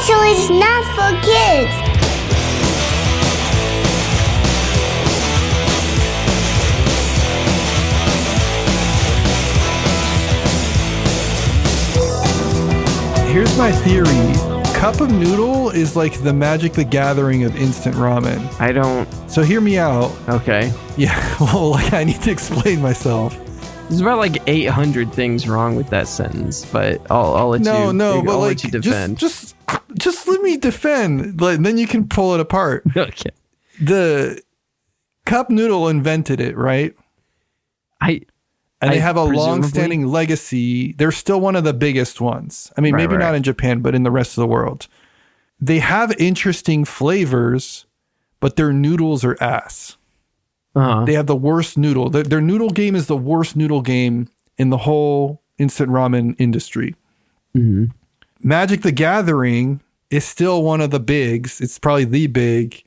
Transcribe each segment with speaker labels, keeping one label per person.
Speaker 1: So it's not for kids.
Speaker 2: Here's my theory. Cup of Noodle is like the Magic the Gathering of instant ramen.
Speaker 3: I don't...
Speaker 2: So hear me out.
Speaker 3: Okay.
Speaker 2: Yeah, well, like I need to explain myself.
Speaker 3: There's about like 800 things wrong with that sentence, but I'll let
Speaker 2: I'll
Speaker 3: let
Speaker 2: like
Speaker 3: you defend.
Speaker 2: just let me defend. Like, then you can pull it apart.
Speaker 3: Okay.
Speaker 2: The Cup Noodle invented it, right? And they have a long-standing legacy. They're still one of the biggest ones. I mean, maybe not in Japan, but in the rest of the world. They have interesting flavors, but their noodles are ass.
Speaker 3: Uh-huh.
Speaker 2: They have the worst noodle. Their noodle game is the worst noodle game in the whole instant ramen industry.
Speaker 3: Mm-hmm.
Speaker 2: Magic the Gathering is still one of the bigs. It's probably the big.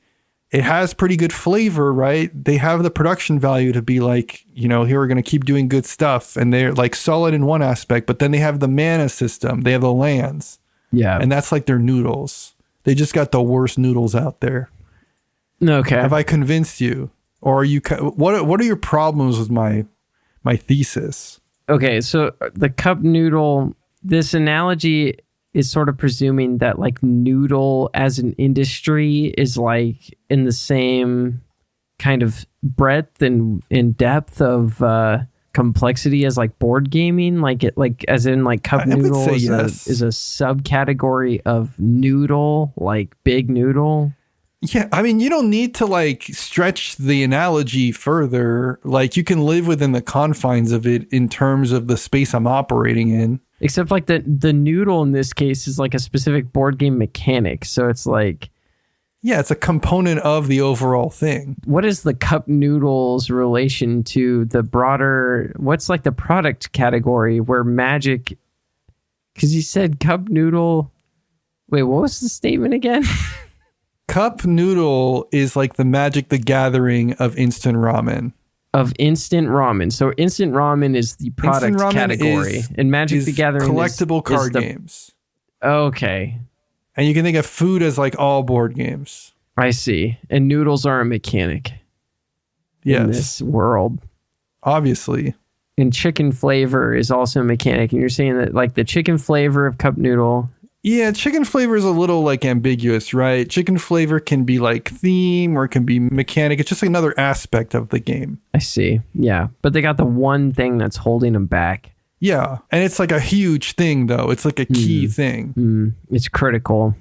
Speaker 2: It has pretty good flavor, right? They have the production value to be like, here we're going to keep doing good stuff. And they're like solid in one aspect, but then they have the mana system. They have the lands.
Speaker 3: Yeah.
Speaker 2: And that's like their noodles. They just got the worst noodles out there.
Speaker 3: Okay.
Speaker 2: Have I convinced you? Or are you, what are your problems with my thesis?
Speaker 3: Okay. So the cup noodle, this analogy is sort of presuming that like noodle as an industry is like in the same kind of breadth and depth of complexity as like board gaming, like it, like as in like cup noodle is a subcategory of noodle, like big noodle.
Speaker 2: Yeah, I mean, you don't need to like stretch the analogy further. Like you can live within the confines of it in terms of the space I'm operating in.
Speaker 3: Except like the noodle in this case is like a specific board game mechanic. So it's like...
Speaker 2: Yeah, it's a component of the overall thing.
Speaker 3: What is the cup noodle's relation to the broader... What's like the product category where Magic... Because you said cup noodle... Wait, what was the statement again?
Speaker 2: Cup noodle is like the Magic the Gathering of instant ramen.
Speaker 3: Of instant ramen. So instant ramen is the product category. And Magic the Gathering
Speaker 2: collectible card games.
Speaker 3: Okay.
Speaker 2: And you can think of food as like all board games.
Speaker 3: I see. And noodles are a mechanic. In this world.
Speaker 2: Obviously.
Speaker 3: And chicken flavor is also a mechanic. And you're saying that like the chicken flavor of cup noodle...
Speaker 2: Yeah, chicken flavor is a little like ambiguous, right? Chicken flavor can be like theme or it can be mechanic. It's just another aspect of the game.
Speaker 3: I see. Yeah. But they got the one thing that's holding them back.
Speaker 2: Yeah. And it's like a huge thing, though. It's like a key thing.
Speaker 3: It's critical.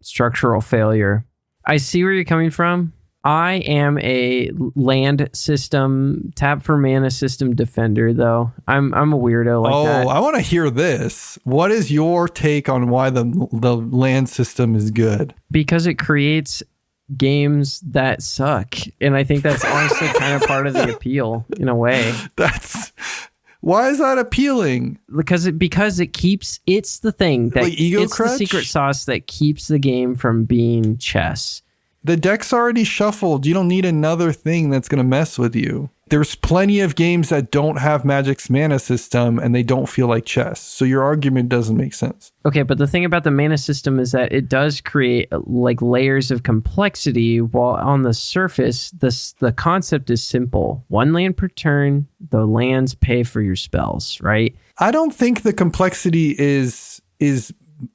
Speaker 3: Structural failure. I see where you're coming from. I am a land system, tap for mana system defender, though. I'm a weirdo like that. Oh,
Speaker 2: I want to hear this. What is your take on why the land system is good?
Speaker 3: Because it creates games that suck. And I think that's honestly kind of part of the appeal, in a way.
Speaker 2: Why is that appealing?
Speaker 3: Because it keeps... It's the thing that...
Speaker 2: Like ego
Speaker 3: it's
Speaker 2: crutch?
Speaker 3: The secret sauce that keeps the game from being chess.
Speaker 2: The deck's already shuffled. You don't need another thing that's going to mess with you. There's plenty of games that don't have Magic's mana system and they don't feel like chess. So your argument doesn't make sense.
Speaker 3: Okay, but the thing about the mana system is that it does create like layers of complexity, while on the surface, the concept is simple. 1 land per turn, the lands pay for your spells, right?
Speaker 2: I don't think the complexity is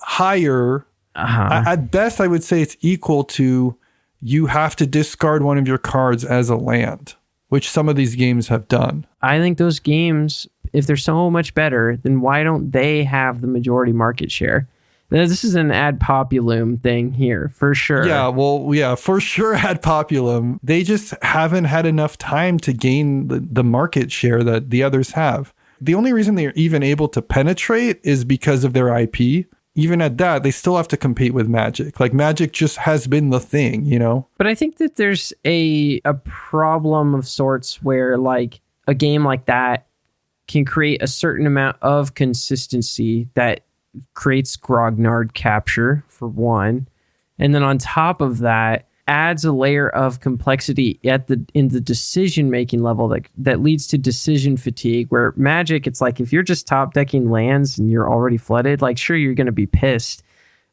Speaker 2: higher. At best, I would say it's equal to... You have to discard one of your cards as a land, which some of these games have done.
Speaker 3: I think those games, if they're so much better, then why don't they have the majority market share? Now, this is an ad populum thing here, for sure.
Speaker 2: Yeah, well, yeah, for sure ad populum. They just haven't had enough time to gain the market share that the others have. The only reason they're even able to penetrate is because of their IP. Even at that, they still have to compete with Magic. Like Magic just has been the thing, But
Speaker 3: I think that there's a problem of sorts where like a game like that can create a certain amount of consistency that creates grognard capture, for one. And then on top of that, adds a layer of complexity in the decision-making level that leads to decision fatigue, where Magic, it's like if you're just top decking lands and you're already flooded, like sure, you're going to be pissed,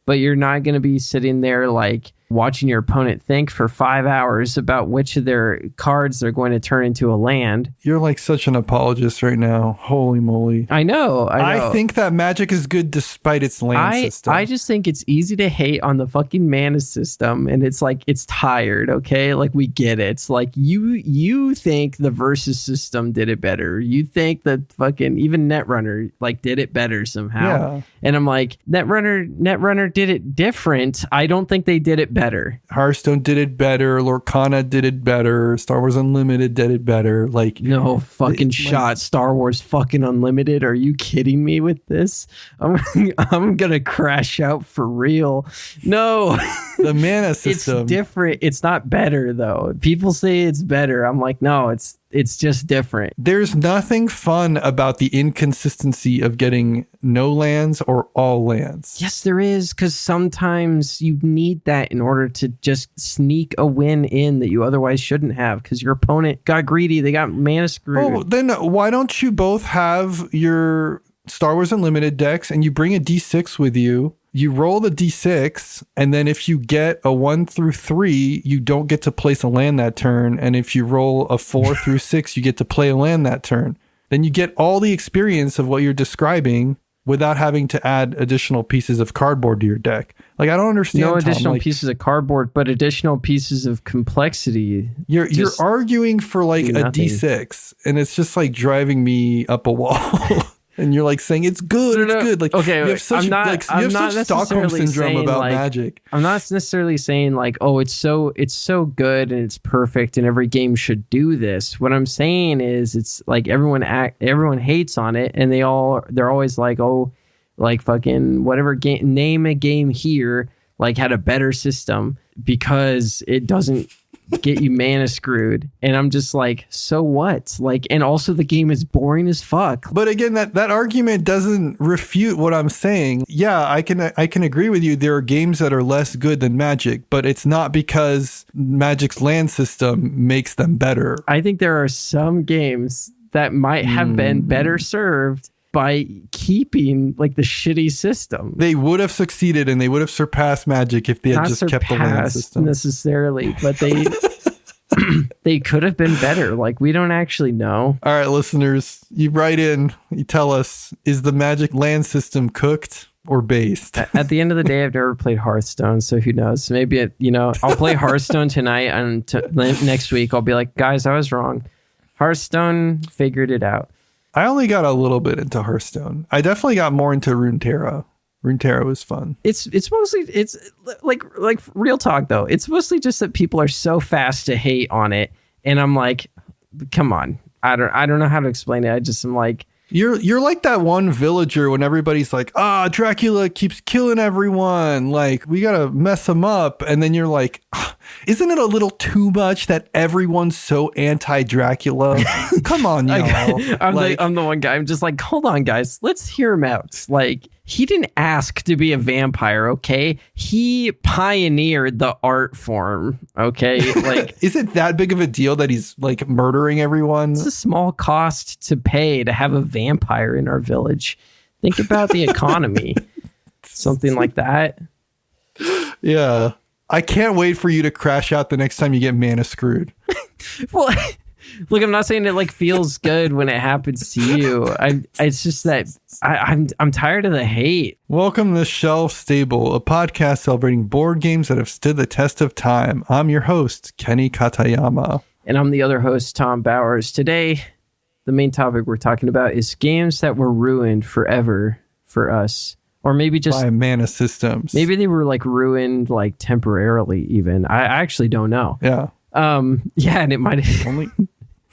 Speaker 3: but you're not going to be sitting there like watching your opponent think for 5 hours about which of their cards they're going to turn into a land.
Speaker 2: You're like such an apologist right now. Holy moly.
Speaker 3: I know.
Speaker 2: I think that Magic is good despite its land system.
Speaker 3: I just think it's easy to hate on the fucking mana system, and it's like, it's tired, okay? Like, we get it. It's like, you think the Versus system did it better. You think that fucking even Netrunner like did it better somehow. Yeah. And I'm like, Netrunner did it different. I don't think they did it better.
Speaker 2: Hearthstone did it better. Lorcana did it better. Star Wars Unlimited did it better. Like,
Speaker 3: no fucking shot. Star Wars fucking Unlimited. Are you kidding me with this? I'm gonna crash out for real. No,
Speaker 2: the mana system.
Speaker 3: It's different. It's not better though. People say it's better. I'm like, no, it's just different.
Speaker 2: There's nothing fun about the inconsistency of getting no lands or all lands.
Speaker 3: Yes, there is, because sometimes you need that in order to just sneak a win in that you otherwise shouldn't have, because your opponent got greedy. They got mana screwed.
Speaker 2: Oh, then why don't you both have your Star Wars Unlimited decks and you bring a D6 with you? You roll the D6, and then if you get a 1 through 3, you don't get to place a land that turn. And if you roll a 4 through 6, you get to play a land that turn. Then you get all the experience of what you're describing without having to add additional pieces of cardboard to your deck. Like, I don't understand.
Speaker 3: No additional pieces of cardboard, but additional pieces of complexity.
Speaker 2: You're arguing for like a D6, and it's just like driving me up a wall. And you're like saying it's good, it's good. Like,
Speaker 3: okay,
Speaker 2: you have such, you have such Stockholm syndrome about like, Magic.
Speaker 3: I'm not necessarily saying like, oh, it's so good and it's perfect and every game should do this. What I'm saying is, it's like everyone hates on it, and they're always like, oh, like fucking whatever game, name a game here like had a better system because it doesn't get you mana screwed. And I'm just like, so what? Like, and also the game is boring as fuck.
Speaker 2: But again, that argument doesn't refute what I'm saying. Yeah, I can agree with you. There are games that are less good than Magic, but it's not because Magic's land system makes them better.
Speaker 3: I think there are some games that might have been better served by keeping like the shitty system.
Speaker 2: They would have succeeded and they would have surpassed Magic if they had just kept the land system.
Speaker 3: Necessarily, but they could have been better. Like, we don't actually know.
Speaker 2: All right, listeners, you write in, you tell us, is the Magic land system cooked or based?
Speaker 3: At the end of the day, I've never played Hearthstone, so who knows? Maybe I'll play Hearthstone tonight, and next week I'll be like, guys, I was wrong. Hearthstone figured it out.
Speaker 2: I only got a little bit into Hearthstone. I definitely got more into Runeterra. Runeterra was fun.
Speaker 3: It's mostly like real talk though. It's mostly just that people are so fast to hate on it, and I'm like, come on. I don't know how to explain it. I'm like,
Speaker 2: you're like that one villager when everybody's like, Dracula keeps killing everyone. Like, we gotta mess him up, and then you're like, isn't it a little too much that everyone's so anti-Dracula? Come on, y'all.
Speaker 3: I'm the one guy. I'm just like, hold on, guys. Let's hear him out. Like, he didn't ask to be a vampire, okay? He pioneered the art form, okay? Like,
Speaker 2: is it that big of a deal that he's like murdering everyone?
Speaker 3: It's a small cost to pay to have a vampire in our village. Think about the economy. Something like that.
Speaker 2: Yeah. I can't wait for you to crash out the next time you get mana screwed.
Speaker 3: Well, look, I'm not saying it like feels good when it happens to you. It's just that I'm tired of the hate.
Speaker 2: Welcome to Shelf Stable, a podcast celebrating board games that have stood the test of time. I'm your host, Kenny Katayama.
Speaker 3: And I'm the other host, Tom Bowers. Today, the main topic we're talking about is games that were ruined forever for us. Or maybe just
Speaker 2: by mana systems.
Speaker 3: Maybe they were like ruined like temporarily even. I actually don't know.
Speaker 2: Yeah.
Speaker 3: Yeah, and it might have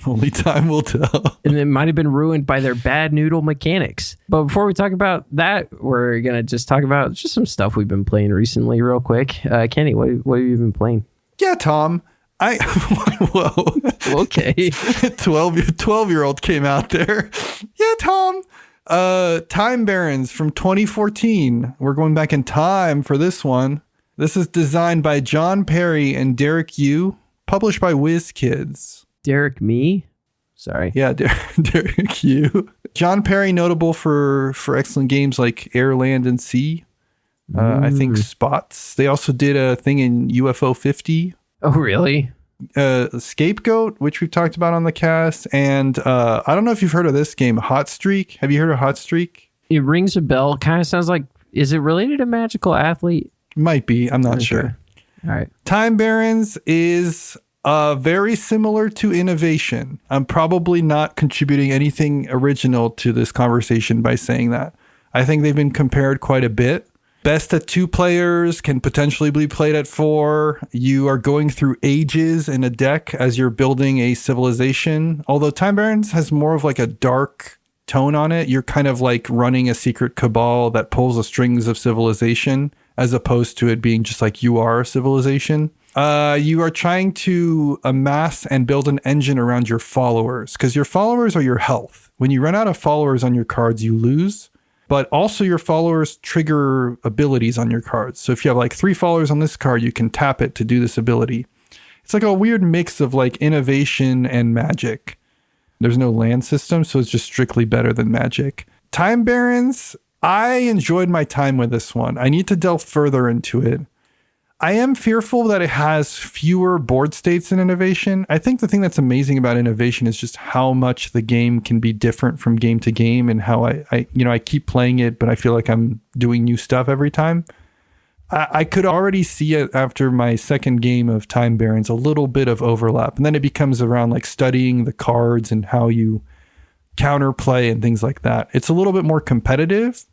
Speaker 2: only time will tell.
Speaker 3: And it might have been ruined by their bad noodle mechanics. But before we talk about that, we're gonna just talk about just some stuff we've been playing recently real quick. Kenny, what have you been playing?
Speaker 2: Yeah, Tom. Whoa.
Speaker 3: Okay.
Speaker 2: 12-year-old came out there. Yeah, Tom. Time Barons from 2014. We're going back in time for this one. This is designed by John Perry and Derek Yu, published by WizKids.
Speaker 3: Derek me? Sorry.
Speaker 2: Yeah, Derek Yu. John Perry, notable for excellent games like Air, Land, and Sea. I think Spots. They also did a thing in UFO 50.
Speaker 3: Oh, really?
Speaker 2: Scapegoat, which we've talked about on the cast. And I don't know if you've heard of this game, Hot Streak. Have you heard of Hot Streak?
Speaker 3: It rings a bell. Kind of sounds like, is it related to Magical Athlete?
Speaker 2: Might be. I'm not sure.
Speaker 3: All right.
Speaker 2: Time Barons is very similar to Innovation. I'm probably not contributing anything original to this conversation by saying that. I think they've been compared quite a bit. Best at 2 players, can potentially be played at 4. You are going through ages in a deck as you're building a civilization. Although Time Barons has more of like a dark tone on it. You're kind of like running a secret cabal that pulls the strings of civilization, as opposed to it being just like you are a civilization. You are trying to amass and build an engine around your followers, because your followers are your health. When you run out of followers on your cards, you lose. But also your followers trigger abilities on your cards. So if you have like 3 followers on this card, you can tap it to do this ability. It's like a weird mix of like Innovation and Magic. There's no land system, so it's just strictly better than Magic. Time Barons, I enjoyed my time with this one. I need to delve further into it. I am fearful that it has fewer board states than Innovation. I think the thing that's amazing about Innovation is just how much the game can be different from game to game, and how I keep playing it, but I feel like I'm doing new stuff every time. I could already see it after my second game of Time Barons, a little bit of overlap. And then it becomes around like studying the cards and how you counterplay and things like that. It's a little bit more competitive,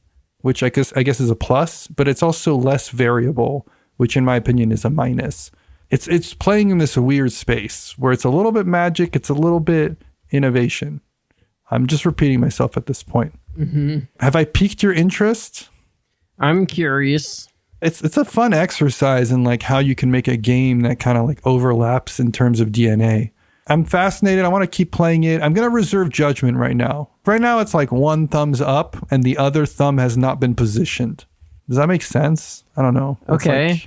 Speaker 2: which I guess is a plus, but it's also less variable, which in my opinion is a minus. It's playing in this weird space where it's a little bit Magic, it's a little bit Innovation. I'm just repeating myself at this point. Mm-hmm. Have I piqued your interest?
Speaker 3: I'm curious.
Speaker 2: It's a fun exercise in like how you can make a game that kind of like overlaps in terms of DNA. I'm fascinated. I want to keep playing it. I'm going to reserve judgment right now. Right now it's like 1 thumbs up and the other thumb has not been positioned. Does that make sense? I don't know.
Speaker 3: Okay.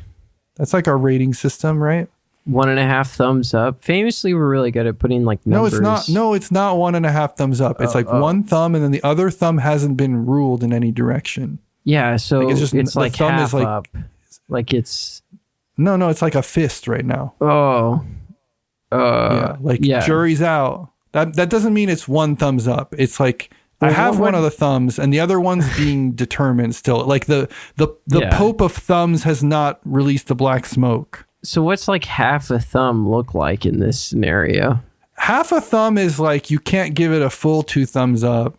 Speaker 2: That's like our rating system, right?
Speaker 3: 1.5 thumbs up. Famously, we're really good at putting like numbers.
Speaker 2: No, it's not 1.5 thumbs up. It's like 1 thumb and then the other thumb hasn't been ruled in any direction.
Speaker 3: Yeah, so
Speaker 2: like
Speaker 3: it's like
Speaker 2: thumb
Speaker 3: half
Speaker 2: is like,
Speaker 3: up. Like it's...
Speaker 2: No, it's like a fist right now.
Speaker 3: Oh.
Speaker 2: Jury's out. That doesn't mean it's 1 thumbs up. It's like I have one of the thumbs and the other one's being determined still. Like the Pope of thumbs has not released the black smoke.
Speaker 3: So what's like half a thumb look like in this scenario?
Speaker 2: Half a thumb is like you can't give it a full 2 thumbs up.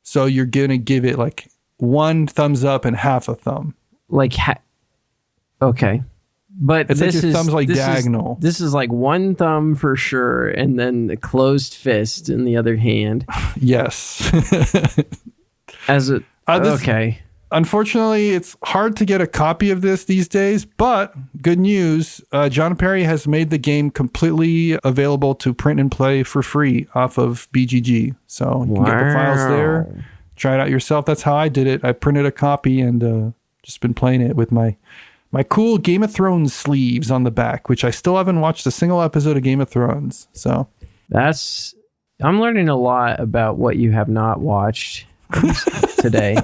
Speaker 2: So you're going to give it like 1 thumbs up and half a thumb.
Speaker 3: Like, okay. But
Speaker 2: it's
Speaker 3: this
Speaker 2: like your thumb's like
Speaker 3: this
Speaker 2: diagonal.
Speaker 3: This is like 1 thumb for sure, and then a closed fist in the other hand.
Speaker 2: Yes.
Speaker 3: Okay.
Speaker 2: Unfortunately, it's hard to get a copy of this these days, but good news. John Perry has made the game completely available to print and play for free off of BGG. So you can get the files there. Try it out yourself. That's how I did it. I printed a copy and just been playing it with my cool Game of Thrones sleeves on the back, which I still haven't watched a single episode of Game of Thrones. So
Speaker 3: I'm learning a lot about what you have not watched today.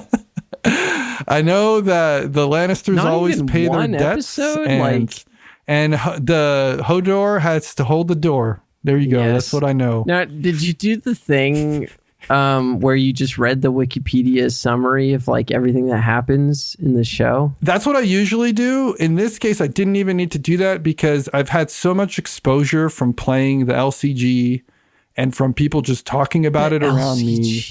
Speaker 2: I know that the Lannisters always pay their debts, and the Hodor has to hold the door. There you go. Yes. That's what I know.
Speaker 3: Now, did you do the thing where you just read the Wikipedia summary of like everything that happens in the show?
Speaker 2: That's what I usually do. In this case, I didn't even need to do that because I've had so much exposure from playing the LCG and from people just talking about it around me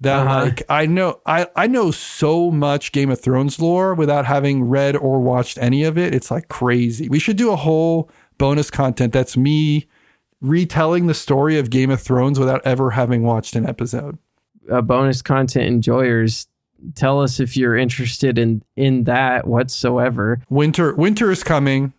Speaker 2: that like I know so much Game of Thrones lore without having read or watched any of it. It's like crazy. We should do a whole bonus content that's me retelling the story of Game of Thrones without ever having watched an episode.
Speaker 3: Bonus content enjoyers, tell us if you're interested in that whatsoever.
Speaker 2: Winter is coming.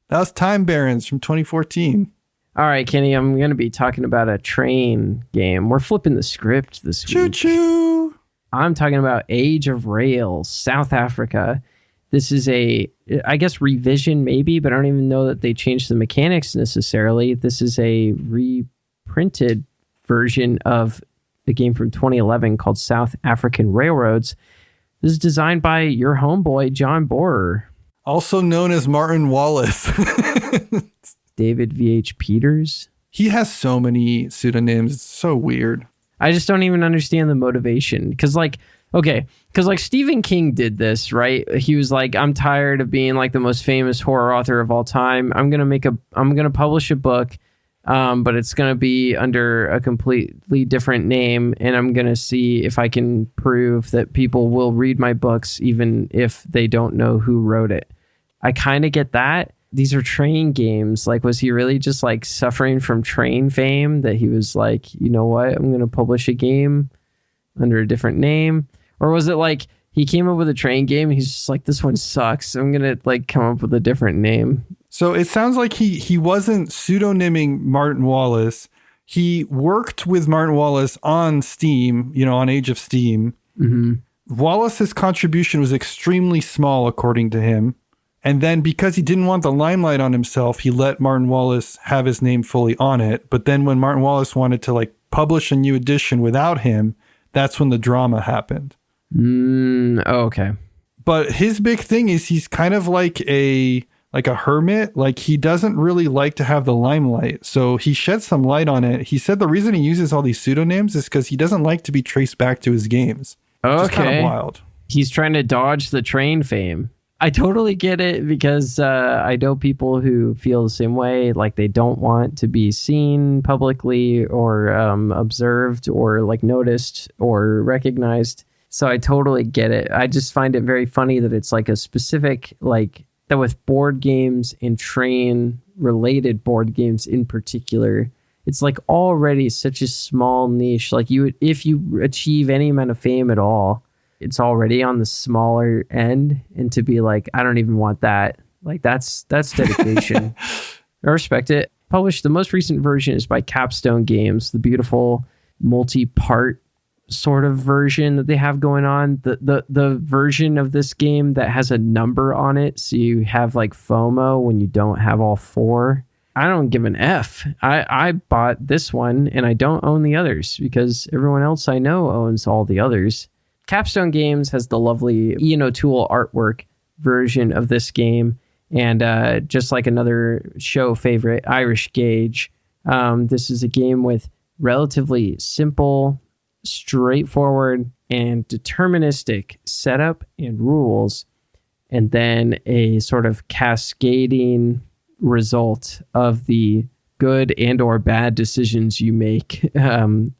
Speaker 2: That was Time Barons from 2014.
Speaker 3: All right, Kenny, I'm going to be talking about a train game. We're flipping the script this week.
Speaker 2: Choo-choo!
Speaker 3: I'm talking about Age of Rails, South Africa. This is I guess revision maybe, but I don't even know that they changed the mechanics necessarily. This is a reprinted version of a game from 2011 called South African Railroads. This is designed by your homeboy, John Bohrer.
Speaker 2: Also known as Martin Wallace.
Speaker 3: David V.H. Peters.
Speaker 2: He has so many pseudonyms. It's so weird.
Speaker 3: I just don't even understand the motivation. Because Stephen King did this, right? He was like, I'm tired of being like the most famous horror author of all time. I'm gonna publish a book, but it's gonna be under a completely different name, and I'm gonna see if I can prove that people will read my books even if they don't know who wrote it. I kind of get that. These are train games. Like, was he really just like suffering from train fame that he was like, you know what, I'm gonna publish a game under a different name? Or was it like he came up with a train game and he's just like, this one sucks, I'm gonna like come up with a different name?
Speaker 2: So it sounds like he wasn't pseudonyming Martin Wallace. He worked with Martin Wallace on Steam, on Age of Steam.
Speaker 3: Mm-hmm.
Speaker 2: Wallace's contribution was extremely small, according to him. And then because he didn't want the limelight on himself, he let Martin Wallace have his name fully on it. But then when Martin Wallace wanted to like publish a new edition without him, that's when the drama happened.
Speaker 3: Okay.
Speaker 2: But his big thing is he's kind of like a hermit. Like, he doesn't really like to have the limelight. So he shed some light on it. He said the reason he uses all these pseudonyms is because he doesn't like to be traced back to his games.
Speaker 3: Okay.
Speaker 2: It's kind of wild.
Speaker 3: He's trying to dodge the train fame. I totally get it, because I know people who feel the same way. Like, they don't want to be seen publicly or observed or like noticed or recognized. So I totally get it. I just find it very funny that it's like a specific, like, that with board games and train related board games in particular, it's like already such a small niche. Like, if you achieve any amount of fame at all, it's already on the smaller end. And to be like, I don't even want that. Like, that's dedication. I respect it. Published, the most recent version is by Capstone Games, the beautiful multi-part sort of version that they have going on. The version of this game that has a number on it, so you have like FOMO when you don't have all four. I don't give an F. I bought this one and I don't own the others because everyone else I know owns all the others. Capstone Games has the lovely Ian O'Toole artwork version of this game, and just like another show favorite, Irish Gauge, this is a game with relatively simple, straightforward, and deterministic setup and rules, and then a sort of cascading result of the good and or bad decisions you make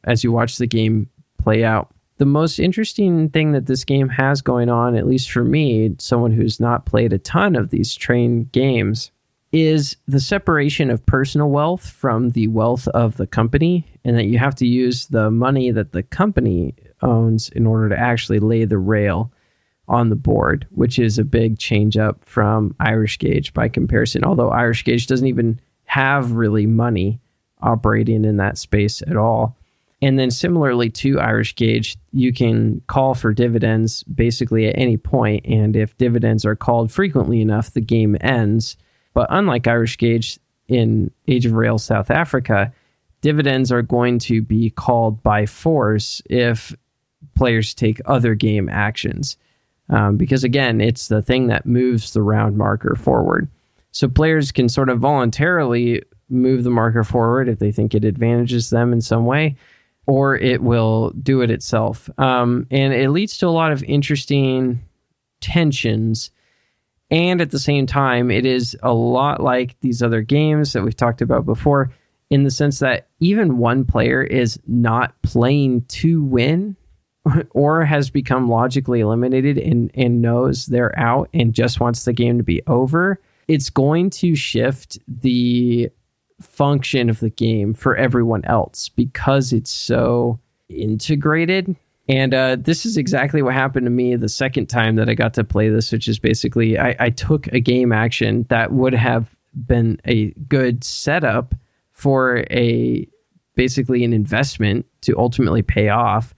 Speaker 3: as you watch the game play out. The most interesting thing that this game has going on, at least for me, someone who's not played a ton of these train games, is the separation of personal wealth from the wealth of the company, and that you have to use the money that the company owns in order to actually lay the rail on the board, which is a big change up from Irish Gauge by comparison, although Irish Gauge doesn't even have really money operating in that space at all. And then similarly to Irish Gauge, you can call for dividends basically at any point, and if dividends are called frequently enough, the game ends. But unlike Irish Gauge, in Age of Rail South Africa, dividends are going to be called by force if players take other game actions. Because again, it's the thing that moves the round marker forward. So players can sort of voluntarily move the marker forward if they think it advantages them in some way, or it will do it itself. And it leads to a lot of interesting tensions. And at the same time, it is a lot like these other games that we've talked about before, in the sense that even one player is not playing to win or has become logically eliminated and knows they're out and just wants the game to be over. It's going to shift the function of the game for everyone else because it's so integrated. And this is exactly what happened to me the second time that I got to play this, which is basically I took a game action that would have been a good setup for basically an investment to ultimately pay off.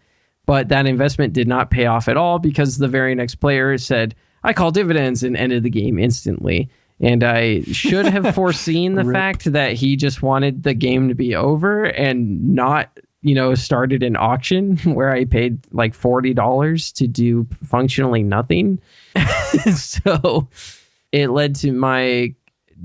Speaker 3: But that investment did not pay off at all because the very next player said, I call dividends, and ended the game instantly. And I should have foreseen the fact that he just wanted the game to be over and not started an auction where I paid like $40 to do functionally nothing. So it led to my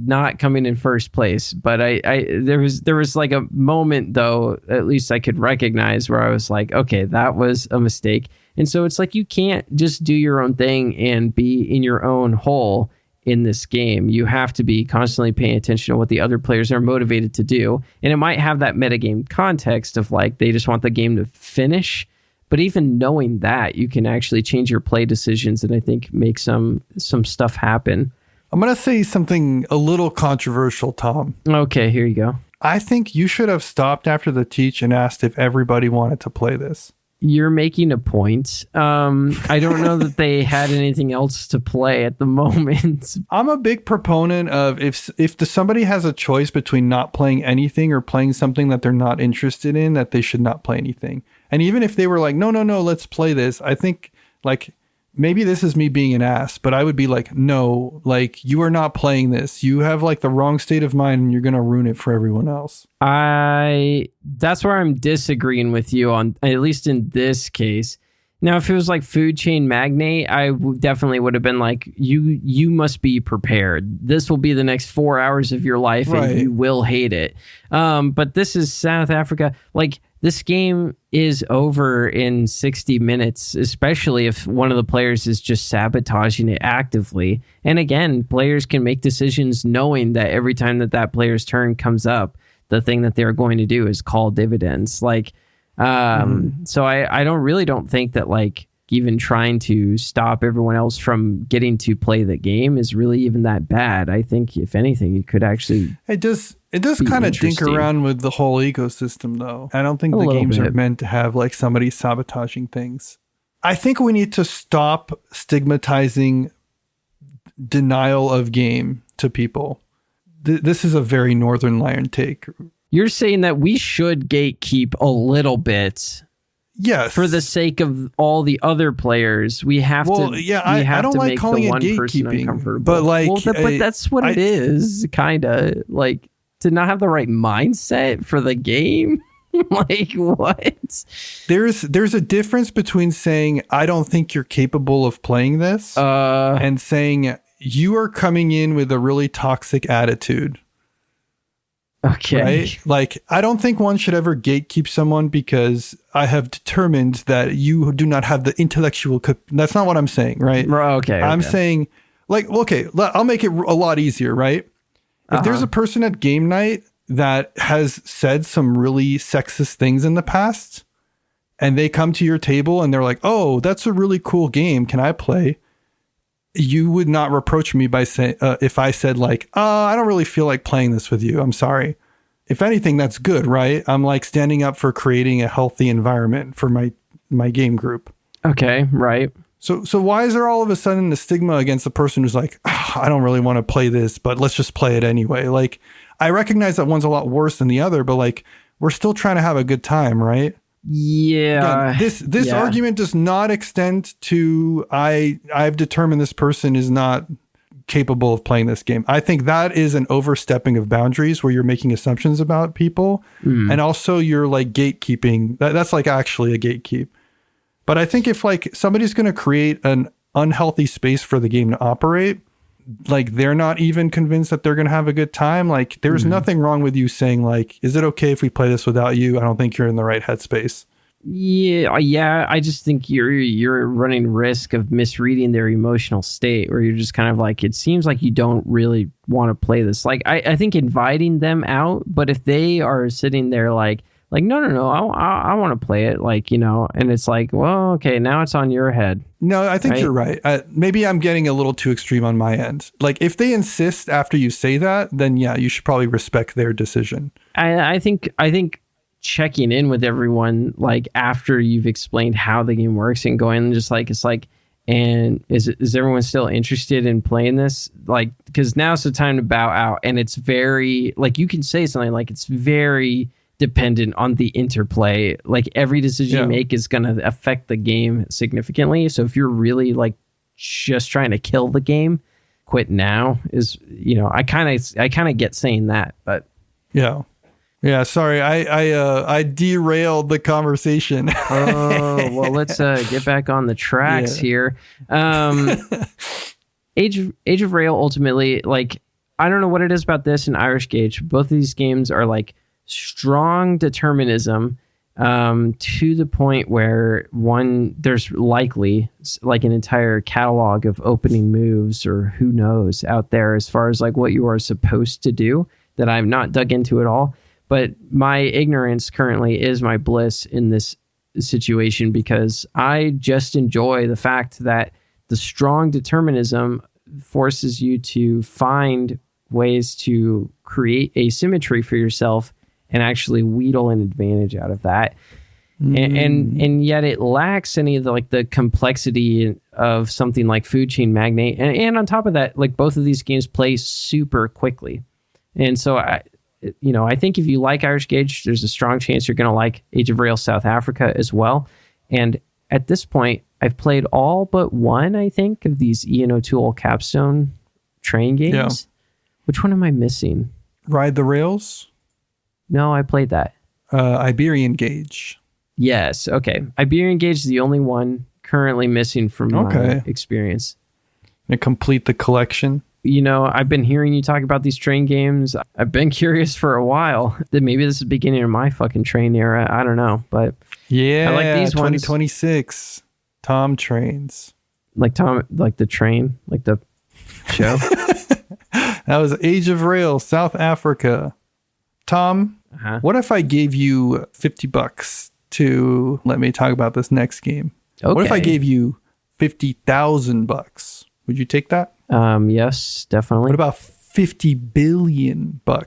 Speaker 3: not coming in first place. But there was like a moment, though, at least I could recognize, where I was like, okay, that was a mistake. And so it's like, you can't just do your own thing and be in your own hole in this game. You have to be constantly paying attention to what the other players are motivated to do. And it might have that metagame context of like, they just want the game to finish. But even knowing that, you can actually change your play decisions and I think make some stuff happen.
Speaker 2: I'm going to say something a little controversial, Tom.
Speaker 3: Okay, here you go.
Speaker 2: I think you should have stopped after the teach and asked if everybody wanted to play this.
Speaker 3: You're making a point. I don't know that they had anything else to play at the moment.
Speaker 2: I'm a big proponent of if somebody has a choice between not playing anything or playing something that they're not interested in, that they should not play anything. And even if they were like, no, let's play this. I think like maybe this is me being an ass, but I would be like, no, like you are not playing this. You have like the wrong state of mind and you're going to ruin it for everyone else.
Speaker 3: That's where I'm disagreeing with you on, at least in this case. Now, if it was like Food Chain Magnate, I definitely would have been like, you must be prepared. This will be the next 4 hours of your life and you will hate it. But this is South Africa. Like, this game is over in 60 minutes, especially if one of the players is just sabotaging it actively. And again, players can make decisions knowing that every time that player's turn comes up, the thing that they're going to do is call dividends. Like, so I don't think that like even trying to stop everyone else from getting to play the game is really even that bad. I think if anything, you could actually... It does
Speaker 2: kind of dink around with the whole ecosystem, though. I don't think the games are meant to have like somebody sabotaging things. I think we need to stop stigmatizing denial of game to people. This is a very Northern Lion take.
Speaker 3: You're saying that we should gatekeep a little bit.
Speaker 2: Yes.
Speaker 3: For the sake of all the other players, we have to. Well,
Speaker 2: yeah, I don't like calling it gatekeeping, but like,
Speaker 3: but that's what it is, kind of like to not have the right mindset for the game. Like what?
Speaker 2: There's a difference between saying I don't think you're capable of playing this, and saying you are coming in with a really toxic attitude.
Speaker 3: Okay.
Speaker 2: Right? Like, I don't think one should ever gatekeep someone because I have determined that you do not have the intellectual... That's not what I'm saying, right?
Speaker 3: Okay.
Speaker 2: I'm saying, like, okay, I'll make it a lot easier, right? If there's a person at game night that has said some really sexist things in the past, and they come to your table and they're like, oh, that's a really cool game. Can I play? You would not reproach me by saying, if I said like, I don't really feel like playing this with you. I'm sorry. If anything, that's good, right? I'm like standing up for creating a healthy environment for my game group.
Speaker 3: Okay, right.
Speaker 2: So why is there all of a sudden the stigma against the person who's like, I don't really want to play this, but let's just play it anyway. Like, I recognize that one's a lot worse than the other, but like, we're still trying to have a good time, right?
Speaker 3: Yeah.
Speaker 2: Again, this argument does not extend to I've determined this person is not capable of playing this game. I think that is an overstepping of boundaries where you're making assumptions about people, and also you're like gatekeeping. That's like actually a gatekeep. But I think if like somebody's going to create an unhealthy space for the game to operate, like they're not even convinced that they're going to have a good time. Like there's nothing wrong with you saying like, is it okay if we play this without you? I don't think you're in the right headspace.
Speaker 3: Yeah. I just think you're running risk of misreading their emotional state where you're just kind of like, it seems like you don't really want to play this. Like I think inviting them out, but if they are sitting there like, no, I want to play it, like, you know, and it's like, well, okay, now it's on your head.
Speaker 2: No, I think you're right. Maybe I'm getting a little too extreme on my end. Like, if they insist after you say that, then yeah, you should probably respect their decision.
Speaker 3: I think checking in with everyone, like, after you've explained how the game works and going just like, it's like, and is everyone still interested in playing this? Like, because now's the time to bow out, and it's very, like, you can say something like, it's very dependent on the interplay. Like every decision you make is going to affect the game significantly. So if you're really like just trying to kill the game, quit now is, you know, I kind of get saying that, but
Speaker 2: yeah. Yeah, sorry, I derailed the conversation.
Speaker 3: Oh, well, let's get back on the tracks here. Age of Rail, ultimately, like, I don't know what it is about this and Irish Gauge. Both of these games are like strong determinism, to the point where there's likely like an entire catalog of opening moves or who knows out there as far as like what you are supposed to do that I've not dug into at all. But my ignorance currently is my bliss in this situation, because I just enjoy the fact that the strong determinism forces you to find ways to create asymmetry for yourself and actually wheedle an advantage out of that. And yet it lacks any of the complexity of something like Food Chain Magnate. And on top of that, like, both of these games play super quickly. And so I think if you like Irish Gauge, there's a strong chance you're going to like Age of Rail South Africa as well. And at this point, I've played all but one, I think, of these Ian O'Toole Capstone train games. Yeah. Which one am I missing?
Speaker 2: Ride the Rails?
Speaker 3: No, I played that.
Speaker 2: Iberian Gauge.
Speaker 3: Yes. Okay. Iberian Gauge is the only one currently missing from my experience.
Speaker 2: And complete the collection.
Speaker 3: I've been hearing you talk about these train games. I've been curious for a while. That maybe this is the beginning of my fucking train era. I don't know, but
Speaker 2: yeah,
Speaker 3: I like these
Speaker 2: 2026 Tom trains.
Speaker 3: Like the train, like the show.
Speaker 2: That was Age of Rail, South Africa. Tom, what if I gave you $50 to let me talk about this next game? Okay. What if I gave you $50,000? Would you take that?
Speaker 3: Yes, definitely.
Speaker 2: What about $50 billion? I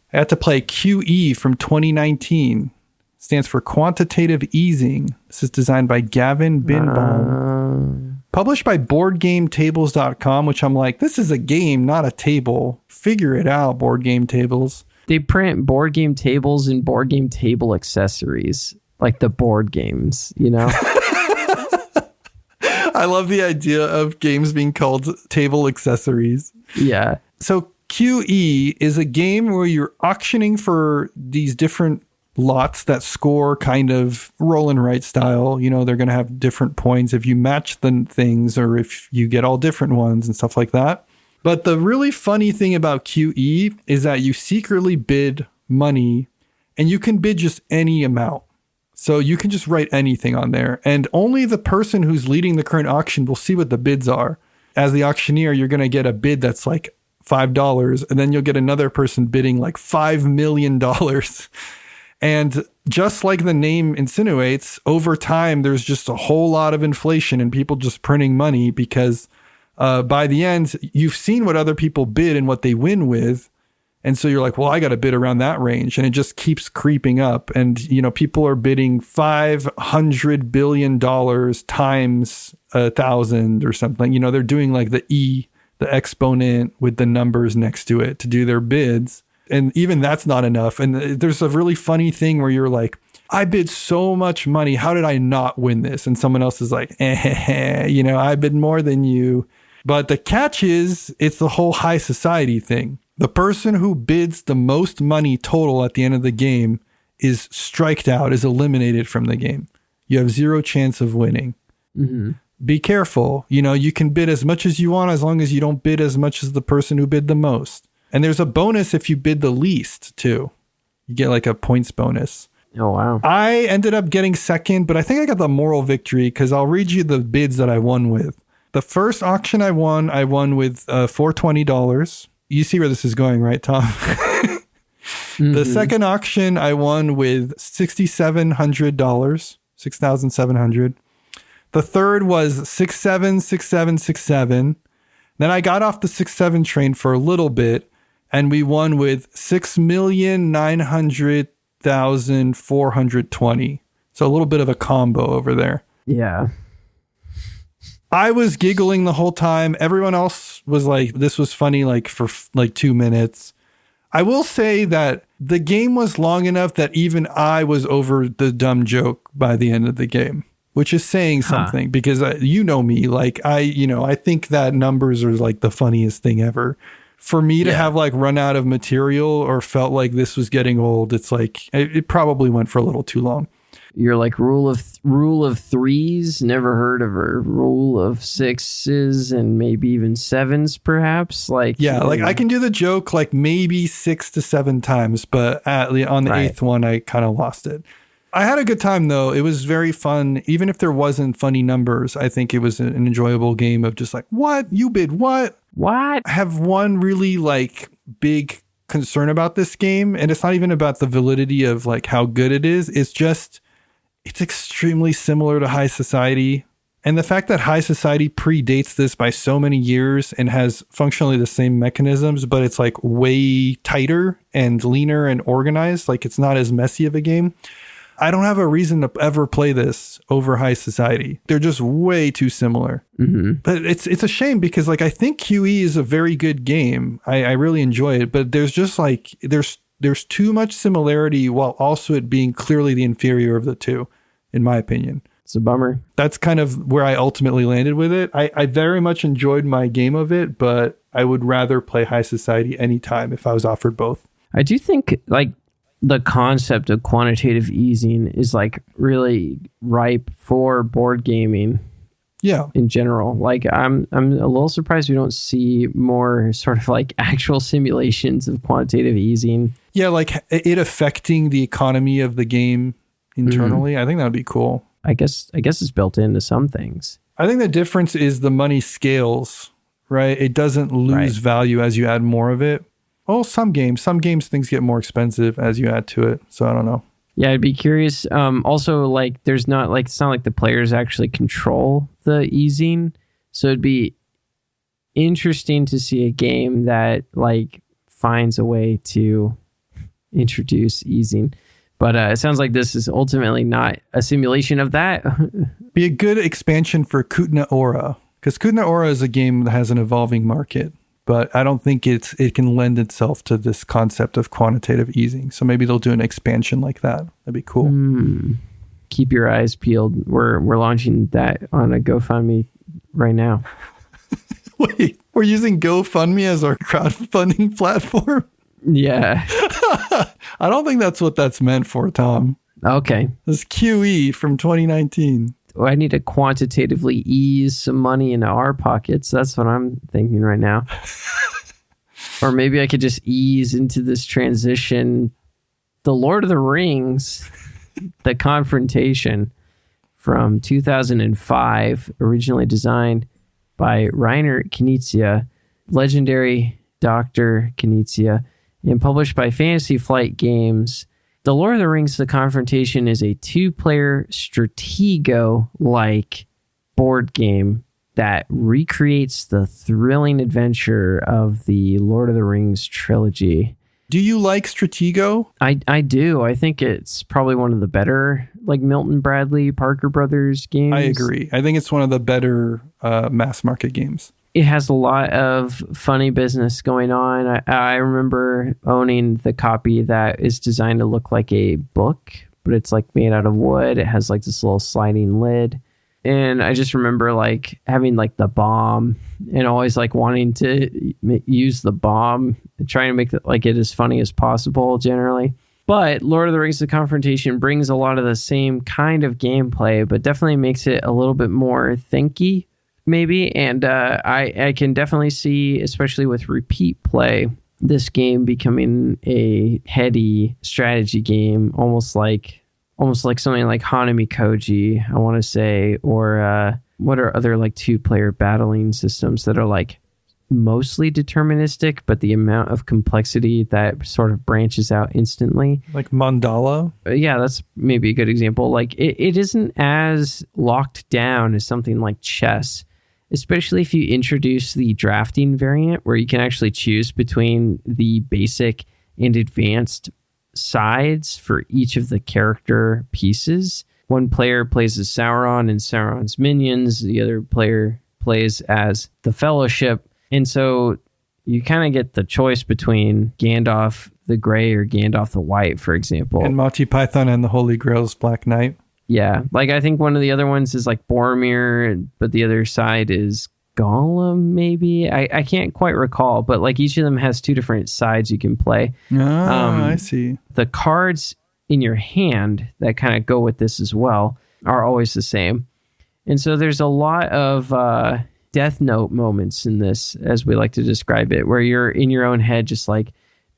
Speaker 2: had to play QE from 2019. Stands for Quantitative Easing. This is designed by Gavin Birnbaum. Published by BoardGameTables.com, which I'm like, this is a game, not a table. Figure it out, BoardGameTables.
Speaker 3: They print board game tables and board game table accessories, like the board games,
Speaker 2: I love the idea of games being called table accessories.
Speaker 3: Yeah.
Speaker 2: So QE is a game where you're auctioning for these different lots that score kind of roll and write style. They're going to have different points if you match the things or if you get all different ones and stuff like that. But the really funny thing about QE is that you secretly bid money, and you can bid just any amount. So you can just write anything on there, and only the person who's leading the current auction will see what the bids are. As the auctioneer, you're going to get a bid that's like $5, and then you'll get another person bidding like $5 million. And just like the name insinuates, over time, there's just a whole lot of inflation and people just printing money because by the end, you've seen what other people bid and what they win with. And so you're like, well, I got to bid around that range. And it just keeps creeping up. And, people are bidding $500 billion times 1,000 or something. They're doing like the exponent with the numbers next to it to do their bids. And even that's not enough. And there's a really funny thing where you're like, I bid so much money. How did I not win this? And someone else is like, I bid more than you. But the catch is, it's the whole high society thing. The person who bids the most money total at the end of the game is striked out, is eliminated from the game. You have zero chance of winning. Mm-hmm. Be careful. You can bid as much as you want as long as you don't bid as much as the person who bid the most. And there's a bonus if you bid the least, too. You get like a points bonus.
Speaker 3: Oh, wow.
Speaker 2: I ended up getting second, but I think I got the moral victory because I'll read you the bids that I won with. The first auction I won with $420. You see where this is going, right, Tom? Mm-hmm. The second auction I won with $6,700, $6,700. The third was 676767. Then I got off the 6-7 train for a little bit, and we won with 6,900,420. So a little bit of a combo over there.
Speaker 3: Yeah.
Speaker 2: I was giggling the whole time. Everyone else was like, this was funny, like for like 2 minutes. I will say that the game was long enough that even I was over the dumb joke by the end of the game, which is saying something because you know me, like I think that numbers are like the funniest thing ever. for me to have like run out of material or felt like this was getting old, it's like it probably went for a little too long.
Speaker 3: You're like rule of threes, never heard of a rule of sixes and maybe even sevens, perhaps. Like
Speaker 2: I can do the joke like maybe 6 to 7 times, but on the 8th one, I kind of lost it. I had a good time though. It was very fun. Even if there wasn't funny numbers, I think it was an enjoyable game of just like, what? You bid what?
Speaker 3: What?
Speaker 2: I have one really like big concern about this game, and it's not even about the validity of like how good it is. It's just, it's extremely similar to High Society. And the fact that High Society predates this by so many years and has functionally the same mechanisms, but it's like way tighter and leaner and organized. Like it's not as messy of a game. I don't have a reason to ever play this over High Society. They're just way too similar. Mm-hmm. But it's a shame because like I think QE is a very good game. I really enjoy it, but there's just like there's too much similarity while also it being clearly the inferior of the two, in my opinion.
Speaker 3: It's a bummer.
Speaker 2: That's kind of where I ultimately landed with it. I very much enjoyed my game of it, but I would rather play High Society anytime if I was offered both.
Speaker 3: I do think like the concept of quantitative easing is like really ripe for board gaming.
Speaker 2: Yeah.
Speaker 3: In general, like I'm a little surprised we don't see more sort of like actual simulations of quantitative easing.
Speaker 2: Yeah, like it affecting the economy of the game internally. Mm-hmm. I think that would be cool.
Speaker 3: I guess it's built into some things.
Speaker 2: I think the difference is the money scales, right? It doesn't lose value as you add more of it. Oh, some games things get more expensive as you add to it. So I don't know.
Speaker 3: Yeah, I'd be curious. Also, like, it's not like the players actually control the easing. So it'd be interesting to see a game that like finds a way to introduce easing. But it sounds like this is ultimately not a simulation of that.
Speaker 2: Be a good expansion for Kutna Aura, because Kutna Aura is a game that has an evolving market. But I don't think it can lend itself to this concept of quantitative easing. So maybe they'll do an expansion like that. That'd be cool.
Speaker 3: Keep your eyes peeled. We're launching that on a GoFundMe right now.
Speaker 2: Wait, we're using GoFundMe as our crowdfunding platform?
Speaker 3: Yeah.
Speaker 2: I don't think that's what that's meant for, Tom.
Speaker 3: Okay.
Speaker 2: This QE from 2019.
Speaker 3: I need to quantitatively ease some money into our pockets. That's what I'm thinking right now. Or maybe I could just ease into this transition. The Lord of the Rings, the Confrontation from 2005, originally designed by Reiner Knizia, legendary Dr. Knizia, and published by Fantasy Flight Games. The Lord of the Rings, The Confrontation is a 2-player Stratego-like board game that recreates the thrilling adventure of the Lord of the Rings trilogy.
Speaker 2: Do you like Stratego?
Speaker 3: I do. I think it's probably one of the better, like Milton Bradley, Parker Brothers games.
Speaker 2: I agree. I think it's one of the better mass market games.
Speaker 3: It has a lot of funny business going on. I remember owning the copy that is designed to look like a book, but it's like made out of wood. It has like this little sliding lid. And I just remember like having like the bomb and always like wanting to use the bomb and trying to make it like it as funny as possible generally. But Lord of the Rings: The Confrontation brings a lot of the same kind of gameplay, but definitely makes it a little bit more thinky. Maybe, and I can definitely see, especially with repeat play, this game becoming a heady strategy game, almost like something like Hanami Koji, I want to say, or what are other like 2-player battling systems that are like mostly deterministic, but the amount of complexity that sort of branches out instantly.
Speaker 2: Like Mandala?
Speaker 3: Yeah, that's maybe a good example. Like it isn't as locked down as something like chess. Especially if you introduce the drafting variant where you can actually choose between the basic and advanced sides for each of the character pieces. One player plays as Sauron and Sauron's minions. The other player plays as the Fellowship. And so you kind of get the choice between Gandalf the Grey or Gandalf the White, for example.
Speaker 2: And Monty Python and the Holy Grail's Black Knight.
Speaker 3: Yeah, like I think one of the other ones is like Boromir, but the other side is Golem, maybe. I can't quite recall, but like each of them has two different sides you can play.
Speaker 2: I see.
Speaker 3: The cards in your hand that kind of go with this as well are always the same. And so there's a lot of Death Note moments in this, as we like to describe it, where you're in your own head just like,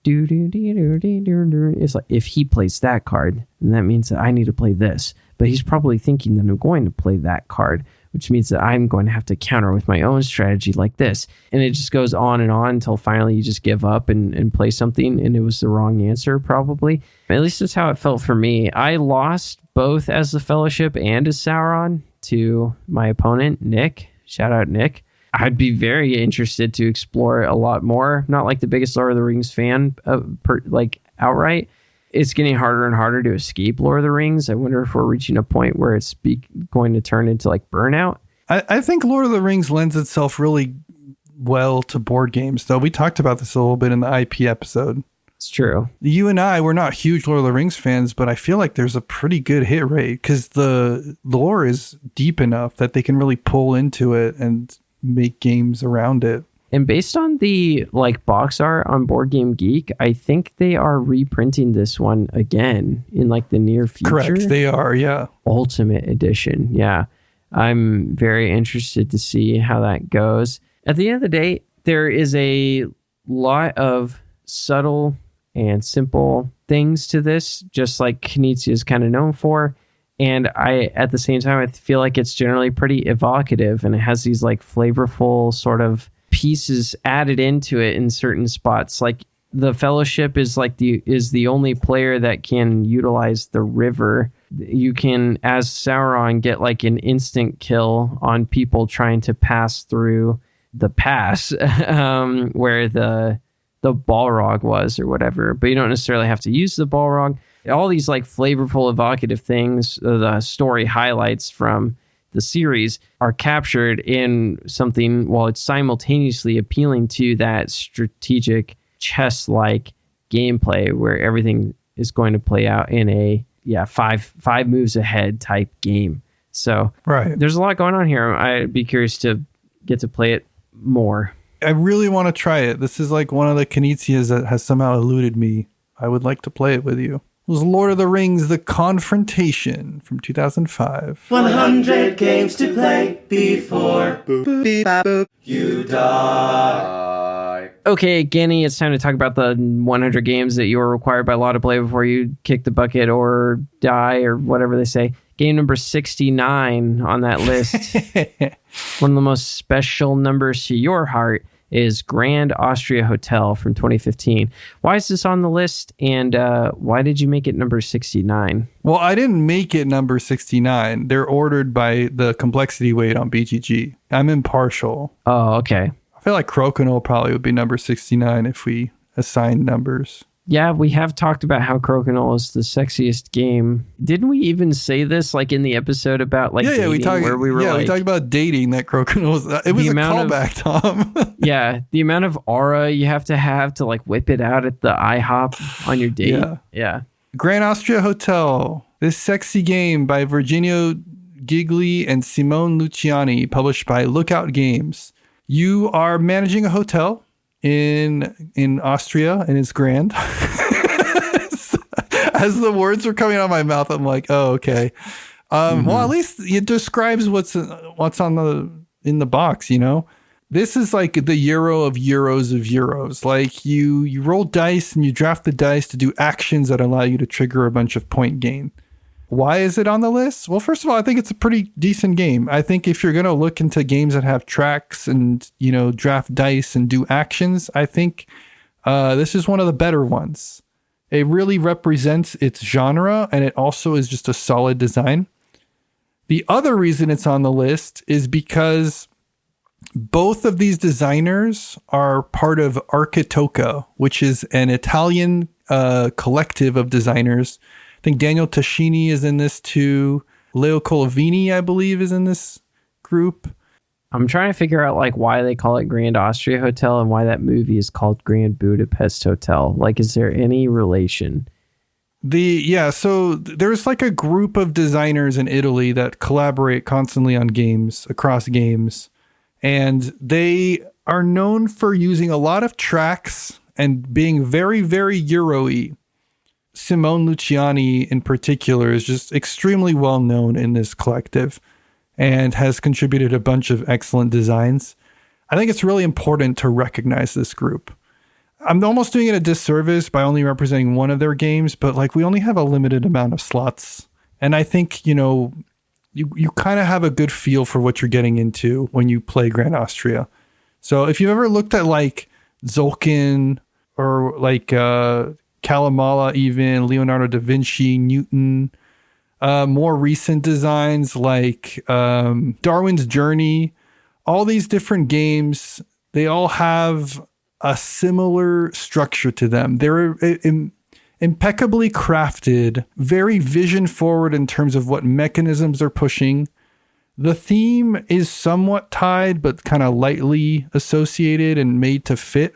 Speaker 3: it's like, if he plays that card, then that means that I need to play this. But he's probably thinking that I'm going to play that card, which means that I'm going to have to counter with my own strategy like this. And it just goes on and on until finally you just give up and play something, and it was the wrong answer, probably. At least that's how it felt for me. I lost both as the Fellowship and as Sauron to my opponent, Nick. Shout out, Nick. I'd be very interested to explore a lot more. Not like the biggest Lord of the Rings fan, outright. It's getting harder and harder to escape Lord of the Rings. I wonder if we're reaching a point where it's going to turn into like burnout.
Speaker 2: I think Lord of the Rings lends itself really well to board games, though. We talked about this a little bit in the IP episode.
Speaker 3: It's true.
Speaker 2: You and I, we're not huge Lord of the Rings fans, but I feel like there's a pretty good hit rate because the lore is deep enough that they can really pull into it and make games around it.
Speaker 3: And based on the like box art on Board Game Geek, I think they are reprinting this one again in like the near future.
Speaker 2: Correct, they are, yeah.
Speaker 3: Ultimate Edition, yeah. I'm very interested to see how that goes. At the end of the day, there is a lot of subtle and simple things to this, just like Knizia is kind of known for. And at the same time, I feel like it's generally pretty evocative, and it has these like flavorful sort of pieces added into it in certain spots. Like the Fellowship is the only player that can utilize the river. You can, as Sauron, get like an instant kill on people trying to pass through the pass where the Balrog was or whatever, but you don't necessarily have to use the Balrog. All these like flavorful, evocative things, the story highlights from the series are captured in something while it's simultaneously appealing to that strategic chess-like gameplay where everything is going to play out in a five moves ahead type game. So there's a lot going on here. I'd be curious to get to play it more.
Speaker 2: I really want to try it. This is like one of the Knizias that has somehow eluded me. I would like to play it with you. It was Lord of the Rings, The Confrontation from 2005.
Speaker 4: 100 games to play before you die.
Speaker 3: Okay, Ganny, it's time to talk about the 100 games that you were required by law to play before you kick the bucket or die or whatever they say. Game number 69 on that list. One of the most special numbers to your heart is Grand Austria Hotel from 2015. Why is this on the list, and why did you make it number 69?
Speaker 2: Well, I didn't make it number 69. They're ordered by the complexity weight on BGG. I'm impartial.
Speaker 3: Oh, okay.
Speaker 2: I feel like Crokinole probably would be number 69 if we assigned numbers.
Speaker 3: Yeah, we have talked about how Crokinole is the sexiest game. Didn't we even say this like in the episode about like dating,
Speaker 2: we talked about dating that Crokinole. It was a callback, Tom.
Speaker 3: Yeah, the amount of aura you have to like whip it out at the IHOP on your date. Yeah.
Speaker 2: Grand Austria Hotel. This sexy game by Virginio, Gigli, and Simone Luciani, published by Lookout Games. You are managing a hotel in Austria, and it's grand. As the words were coming out of my mouth, I'm like, oh, okay. Well, at least it describes what's in the box, you know? This is like the Euro of Euros of Euros. Like you roll dice and you draft the dice to do actions that allow you to trigger a bunch of point gain. Why is it on the list? Well, first of all, I think it's a pretty decent game. I think if you're going to look into games that have tracks and, you know, draft dice and do actions, I think this is one of the better ones. It really represents its genre, and it also is just a solid design. The other reason it's on the list is because both of these designers are part of Architoca, which is an Italian collective of designers. I think Daniel Tascini is in this too. Leo Colavini, I believe, is in this group.
Speaker 3: I'm trying to figure out like why they call it Grand Austria Hotel and why that movie is called Grand Budapest Hotel. Like, is there any relation?
Speaker 2: So there's like a group of designers in Italy that collaborate constantly on games, across games. And they are known for using a lot of tracks and being very, very Euro-y. Simone Luciani in particular is just extremely well known in this collective and has contributed a bunch of excellent designs. I think it's really important to recognize this group. I'm almost doing it a disservice by only representing one of their games, but like we only have a limited amount of slots. And I think, you know, you kind of have a good feel for what you're getting into when you play Grand Austria. So if you've ever looked at like Zolkin or like Calamala, even Leonardo da Vinci, Newton, more recent designs like Darwin's Journey, all these different games, they all have a similar structure to them. They're impeccably crafted, very vision forward in terms of what mechanisms they're pushing. The theme is somewhat tied, but kind of lightly associated and made to fit.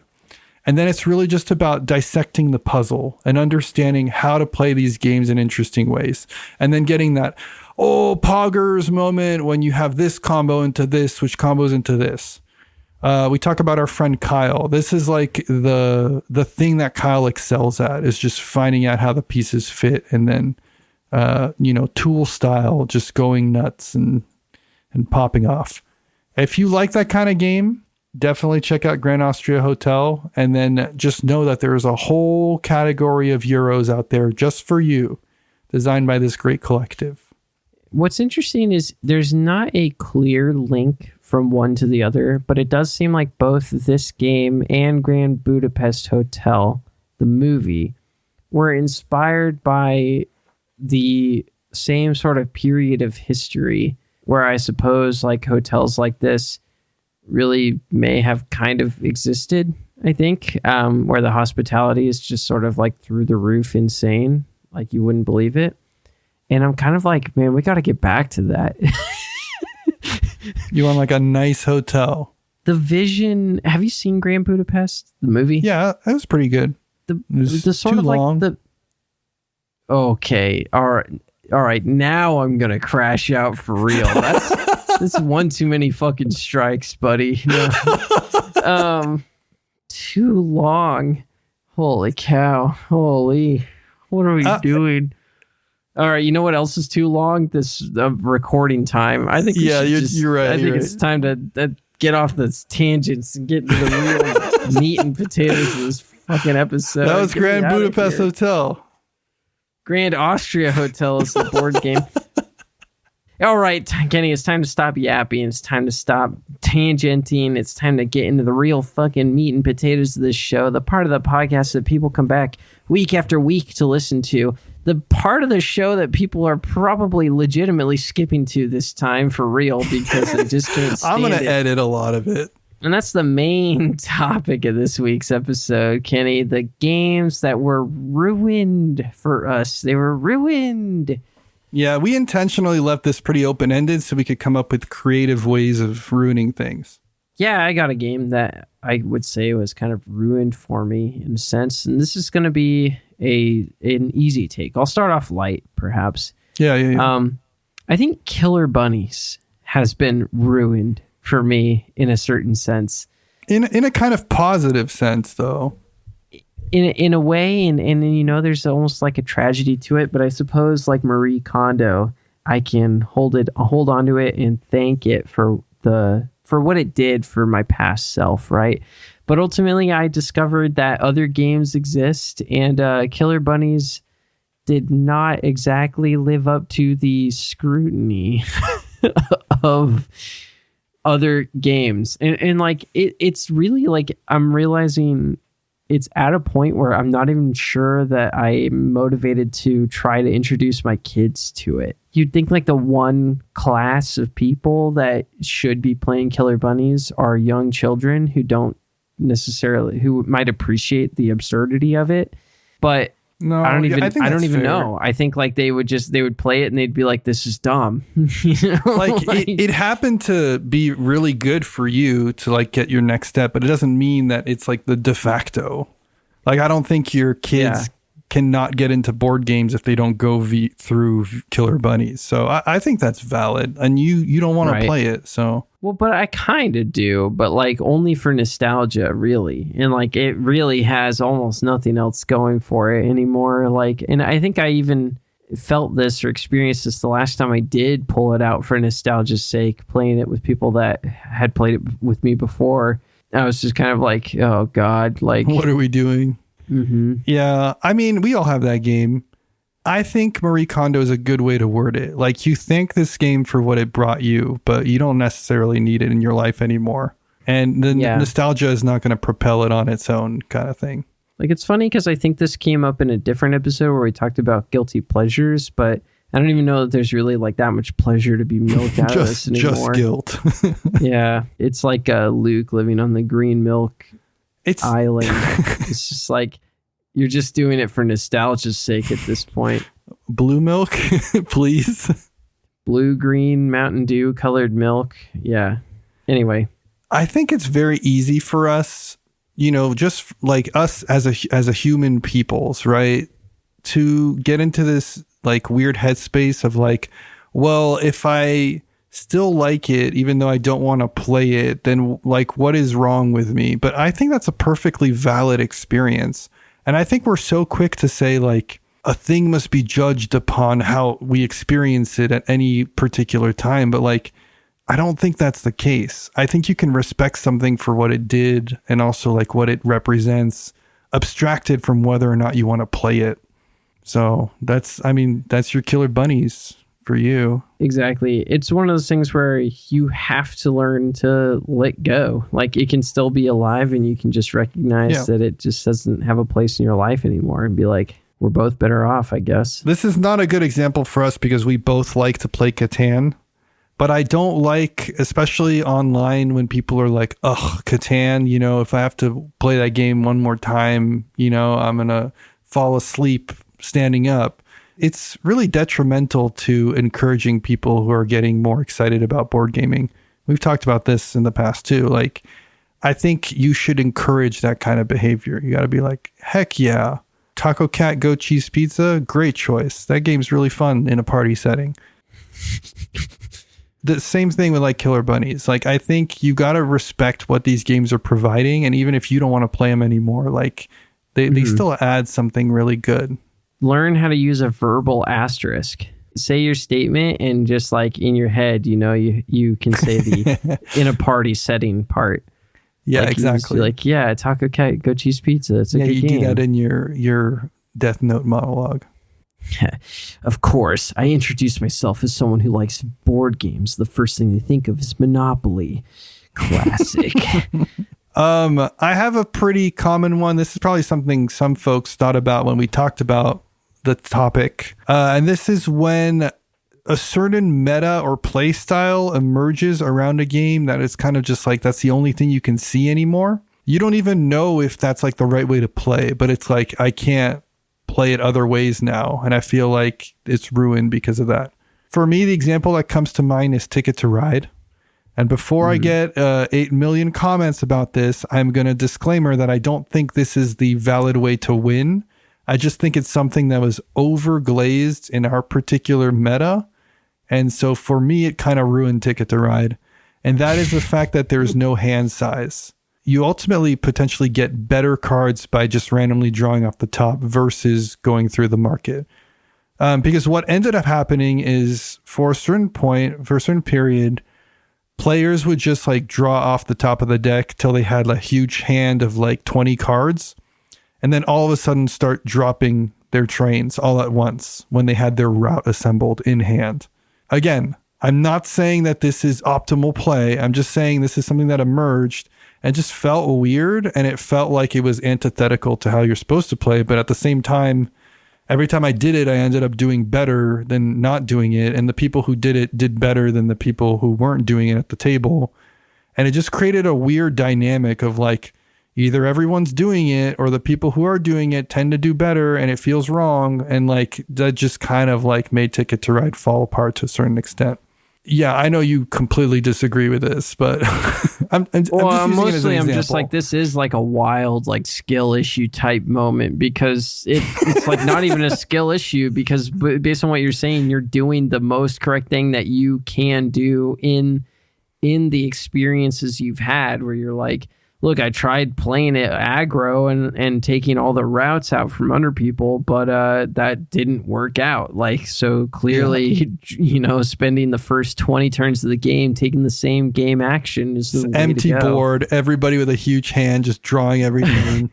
Speaker 2: And then it's really just about dissecting the puzzle and understanding how to play these games in interesting ways. And then getting that, poggers moment when you have this combo into this, which combos into this. We talk about our friend Kyle. This is like the thing that Kyle excels at, is just finding out how the pieces fit, and then tool style, just going nuts and popping off. If you like that kind of game, definitely check out Grand Austria Hotel, and then just know that there's a whole category of Euros out there just for you, designed by this great collective.
Speaker 3: What's interesting is there's not a clear link from one to the other, but it does seem like both this game and Grand Budapest Hotel, the movie, were inspired by the same sort of period of history, where I suppose like hotels like this really may have kind of existed, I think, where the hospitality is just sort of like through the roof insane, like you wouldn't believe it. And I'm kind of like, man, we got to get back to that.
Speaker 2: You want like a nice hotel.
Speaker 3: The vision. Have you seen Grand Budapest, the movie?
Speaker 2: Yeah, that was pretty good.
Speaker 3: The sort of
Speaker 2: long.
Speaker 3: like the. Okay, all right. Now I'm gonna crash out for real. This is one too many fucking strikes, buddy. No. Too long. Holy cow. Holy. What are we doing? All right, you know what else is too long? This recording time. I think.
Speaker 2: You're right.
Speaker 3: I think it's time to get off this tangents and get into the real meat and potatoes of this fucking episode.
Speaker 2: That was Grand Budapest Hotel.
Speaker 3: Grand Austria Hotel is the board game. All right, Kenny, it's time to stop yapping. It's time to stop tangenting. It's time to get into the real fucking meat and potatoes of this show, the part of the podcast that people come back week after week to listen to. The part of the show that people are probably legitimately skipping to this time for real because they just can't stand
Speaker 2: I'm going to edit a lot of it.
Speaker 3: And that's the main topic of this week's episode, Kenny. The games that were ruined for us. They were ruined.
Speaker 2: Yeah, we intentionally left this pretty open-ended so we could come up with creative ways of ruining things.
Speaker 3: Yeah, I got a game that I would say was kind of ruined for me in a sense. And this is going to be an easy take. I'll start off light, perhaps.
Speaker 2: Yeah.
Speaker 3: I think Killer Bunnies has been ruined for me in a certain sense.
Speaker 2: In a kind of positive sense, though.
Speaker 3: In a way, and you know, there's almost like a tragedy to it, but I suppose like Marie Kondo, I can hold on to it and thank it for what it did for my past self, right? But ultimately, I discovered that other games exist, and Killer Bunnies did not exactly live up to the scrutiny of other games. And like, it's really like, I'm realizing it's at a point where I'm not even sure that I'm motivated to try to introduce my kids to it. You'd think like the one class of people that should be playing Killer Bunnies are young children who might appreciate the absurdity of it, but
Speaker 2: no,
Speaker 3: I don't even
Speaker 2: fair.
Speaker 3: know. I think like they would play it and they'd be like, this is dumb.
Speaker 2: Like it happened to be really good for you to like get your next step, but it doesn't mean that it's like the de facto. Like, I don't think your kids cannot get into board games if they don't go through Killer Bunnies. So I think that's valid, and you don't want to play it. So
Speaker 3: well, but I kind of do, but like only for nostalgia, really, and like it really has almost nothing else going for it anymore. Like, and I think I even felt this or experienced this the last time I did pull it out for nostalgia's sake, playing it with people that had played it with me before. I was just kind of like, oh God, like
Speaker 2: what are we doing?
Speaker 3: Mm-hmm.
Speaker 2: Yeah, I mean, we all have that game. I think Marie Kondo is a good way to word it. Like, you thank this game for what it brought you, but you don't necessarily need it in your life anymore. And the nostalgia is not going to propel it on its own, kind of thing.
Speaker 3: Like, it's funny because I think this came up in a different episode where we talked about guilty pleasures, but I don't even know that there's really like that much pleasure to be milked out of this anymore.
Speaker 2: Just guilt.
Speaker 3: Yeah, it's like Luke living on the green milk island. It's just like you're just doing it for nostalgia's sake at this point.
Speaker 2: Blue milk, please.
Speaker 3: Blue, green, Mountain Dew colored milk. Yeah. Anyway,
Speaker 2: I think it's very easy for us, you know, just like us as a human peoples, right, to get into this like weird headspace of like, well, if I still like it, even though I don't want to play it, then like, what is wrong with me? But I think that's a perfectly valid experience. And I think we're so quick to say like a thing must be judged upon how we experience it at any particular time. But like, I don't think that's the case. I think you can respect something for what it did and also like what it represents, abstracted from whether or not you want to play it. So that's your Killer Bunnies for you.
Speaker 3: Exactly. It's one of those things where you have to learn to let go. Like, it can still be alive and you can just recognize that it just doesn't have a place in your life anymore and be like, we're both better off, I guess.
Speaker 2: This is not a good example for us because we both like to play Catan, but I don't like, especially online, when people are like, ugh, Catan, you know, if I have to play that game one more time, you know, I'm going to fall asleep standing up. It's really detrimental to encouraging people who are getting more excited about board gaming. We've talked about this in the past too. Like, I think you should encourage that kind of behavior. You got to be like, heck yeah, Taco Cat Goat Cheese Pizza, great choice. That game's really fun in a party setting. The same thing with like Killer Bunnies. Like, I think you got to respect what these games are providing. And even if you don't want to play them anymore, like they still add something really good.
Speaker 3: Learn how to use a verbal asterisk. Say your statement and just like in your head, you know, you can say the in a party setting part.
Speaker 2: Yeah,
Speaker 3: like
Speaker 2: exactly.
Speaker 3: Like, yeah, Taco Cat Goat Cheese Pizza. It's a good game.
Speaker 2: You do that in your Death Note monologue.
Speaker 3: Of course, I introduce myself as someone who likes board games. The first thing they think of is Monopoly. Classic.
Speaker 2: I have a pretty common one. This is probably something some folks thought about when we talked about the topic. And this is when a certain meta or play style emerges around a game that is kind of just like, that's the only thing you can see anymore. You don't even know if that's like the right way to play, but it's like, I can't play it other ways now. And I feel like it's ruined because of that. For me, the example that comes to mind is Ticket to Ride. And before I get 8 million comments about this, I'm going to disclaimer that I don't think this is the valid way to win. I just think it's something that was overglazed in our particular meta. And so for me, it kind of ruined Ticket to Ride. And that is the fact that there's no hand size. You ultimately potentially get better cards by just randomly drawing off the top versus going through the market. Because what ended up happening is for a certain point, for a certain period, players would just like draw off the top of the deck till they had a huge hand of like 20 cards. And then all of a sudden start dropping their trains all at once when they had their route assembled in hand. Again, I'm not saying that this is optimal play. I'm just saying this is something that emerged and just felt weird. And it felt like it was antithetical to how you're supposed to play. But at the same time, every time I did it, I ended up doing better than not doing it. And the people who did it did better than the people who weren't doing it at the table. And it just created a weird dynamic of like, either everyone's doing it or the people who are doing it tend to do better and it feels wrong. And like, that just kind of like made Ticket to Ride fall apart to a certain extent. Yeah, I know you completely disagree with this, but I'm just
Speaker 3: like, this is like a wild, like skill issue type moment, because it's like not even a skill issue, because based on what you're saying, you're doing the most correct thing that you can do in the experiences you've had, where you're like, look, I tried playing it aggro and taking all the routes out from under people, but that didn't work out. Like, so clearly, spending the first 20 turns of the game taking the same game action is the way
Speaker 2: empty
Speaker 3: to go.
Speaker 2: board, everybody with a huge hand just drawing everything.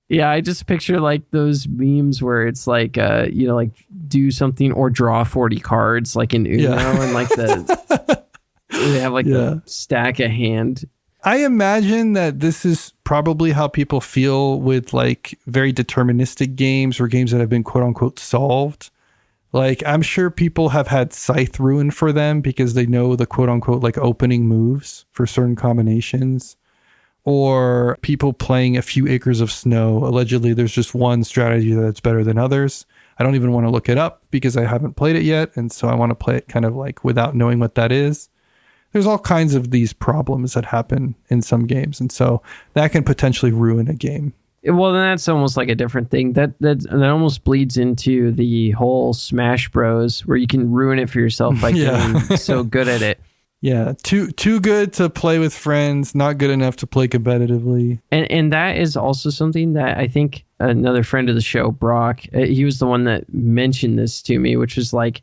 Speaker 3: Yeah, I just picture like those memes where it's like, like do something or draw 40 cards like in Uno, and like they have like the stack of hand.
Speaker 2: I imagine that this is probably how people feel with like very deterministic games or games that have been quote unquote solved. Like, I'm sure people have had Scythe ruined for them because they know the quote unquote like opening moves for certain combinations, or people playing A Few Acres of Snow. Allegedly, there's just one strategy that's better than others. I don't even want to look it up because I haven't played it yet. And so I want to play it kind of like without knowing what that is. There's all kinds of these problems that happen in some games. And so that can potentially ruin a game.
Speaker 3: Well, then that's almost like a different thing. That almost bleeds into the whole Smash Bros, where you can ruin it for yourself by getting so good at it.
Speaker 2: Yeah, too good to play with friends, not good enough to play competitively.
Speaker 3: And that is also something that I think another friend of the show, Brock, he was the one that mentioned this to me, which was like,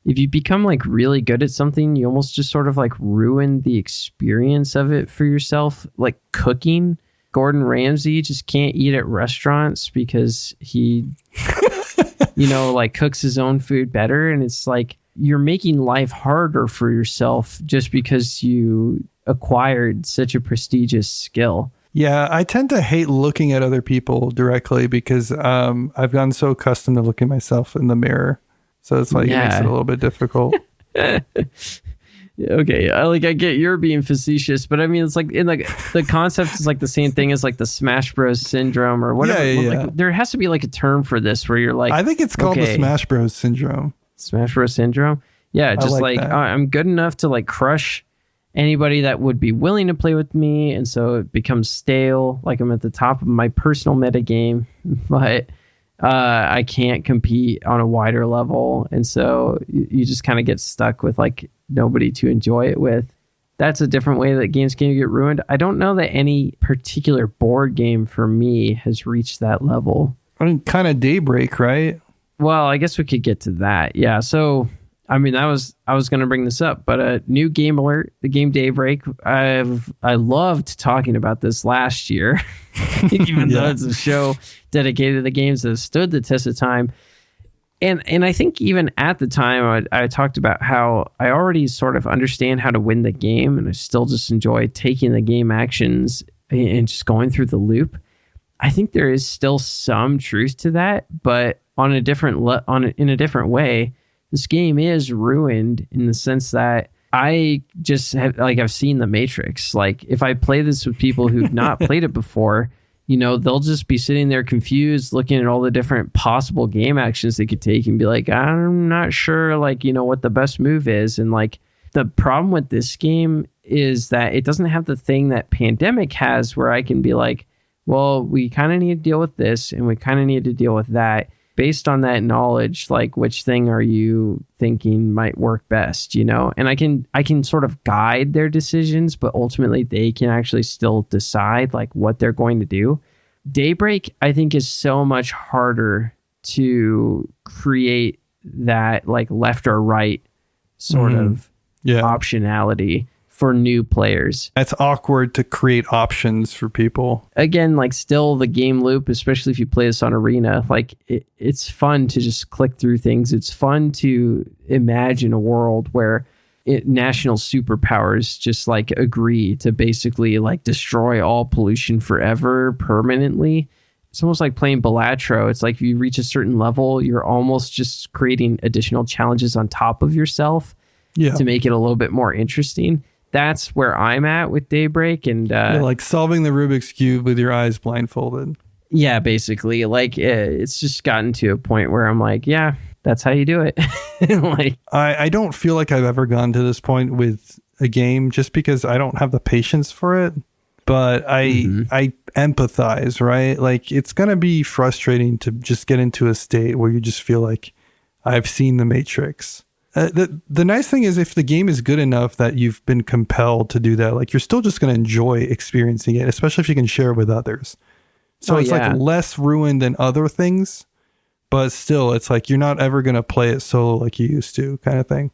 Speaker 3: if you become like really good at something, you almost just sort of like ruin the experience of it for yourself. Like cooking, Gordon Ramsay just can't eat at restaurants because he, like cooks his own food better. And it's like, you're making life harder for yourself just because you acquired such a prestigious skill.
Speaker 2: Yeah, I tend to hate looking at other people directly because I've gotten so accustomed to looking myself in the mirror. So it's like, it makes it a little bit difficult.
Speaker 3: Okay, I get you're being facetious, but I mean, it's like in like the concept is like the same thing as like the Smash Bros syndrome or whatever.
Speaker 2: Yeah.
Speaker 3: Like, there has to be like a term for this where you're like,
Speaker 2: I think it's called the Smash Bros syndrome.
Speaker 3: Smash Bros syndrome. Yeah, just like I'm good enough to like crush anybody that would be willing to play with me, and so it becomes stale. Like I'm at the top of my personal meta game, but I can't compete on a wider level, and so you just kind of get stuck with like nobody to enjoy it with. That's a different way that games can get ruined. I don't know that any particular board game for me has reached that level.
Speaker 2: I mean, kind of Daybreak, right?
Speaker 3: Well, I guess we could get to that. Yeah. So, I mean, I was going to bring this up, but a new game alert, the game Daybreak. I loved talking about this last year, even though it's a show dedicated to the games that have stood the test of time. And I think even at the time, I talked about how I already sort of understand how to win the game, and I still just enjoy taking the game actions and just going through the loop. I think there is still some truth to that, but in a different way. This game is ruined in the sense that I just have, like, I've seen The Matrix. Like, if I play this with people who've not played it before, they'll just be sitting there confused, looking at all the different possible game actions they could take and be like, I'm not sure, like, what the best move is. And like, the problem with this game is that it doesn't have the thing that Pandemic has, where I can be like, well, we kind of need to deal with this and we kind of need to deal with that. Based on that knowledge, like, which thing are you thinking might work best, And I can sort of guide their decisions, but ultimately they can actually still decide like what they're going to do. Daybreak, I think, is so much harder to create that like left or right sort of optionality for new players.
Speaker 2: It's awkward to create options for people.
Speaker 3: Again, like, still the game loop, especially if you play this on Arena, like it's fun to just click through things. It's fun to imagine a world where national superpowers just like agree to basically like destroy all pollution forever permanently. It's almost like playing Balatro. It's like if you reach a certain level, you're almost just creating additional challenges on top of yourself to make it a little bit more interesting. That's where I'm at with Daybreak, and
Speaker 2: like solving the Rubik's Cube with your eyes blindfolded.
Speaker 3: Yeah, basically, like it's just gotten to a point where I'm like, That's how you do it. Like,
Speaker 2: I don't feel like I've ever gone to this point with a game just because I don't have the patience for it. But I empathize, right? Like, it's going to be frustrating to just get into a state where you just feel like I've seen the Matrix. The nice thing is if the game is good enough that you've been compelled to do that, like, you're still just going to enjoy experiencing it, especially if you can share it with others. So it's like less ruined than other things, but still it's like you're not ever going to play it solo like you used to, kind of thing.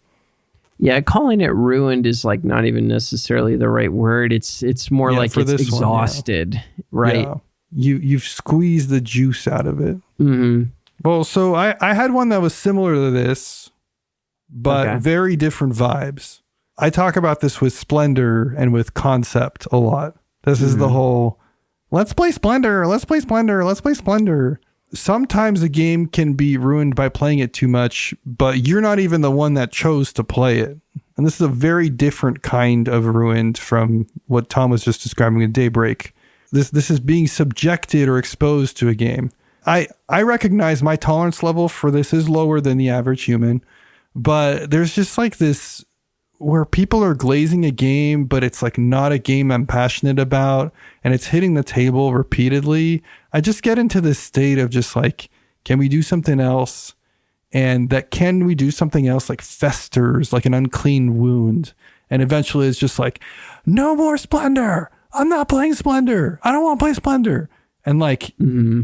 Speaker 3: Yeah, calling it ruined is like not even necessarily the right word. It's more like it's exhausted, right? Yeah.
Speaker 2: You've squeezed the juice out of it. Mm-hmm. Well, so I had one that was similar to this, but very different vibes. I talk about this with Splendor and with Concept a lot. This is the whole, let's play Splendor, let's play Splendor, let's play Splendor. Sometimes a game can be ruined by playing it too much, but you're not even the one that chose to play it. And this is a very different kind of ruined from what Tom was just describing in Daybreak. This is being subjected or exposed to a game. I recognize my tolerance level for this is lower than the average human, but there's just like this where people are glazing a game, but it's like not a game I'm passionate about, and it's hitting the table repeatedly. I just get into this state of just like, can we do something else? And that can we do something else like festers like an unclean wound. And eventually it's just like, no more Splendor. I'm not playing Splendor. I don't want to play Splendor. And like,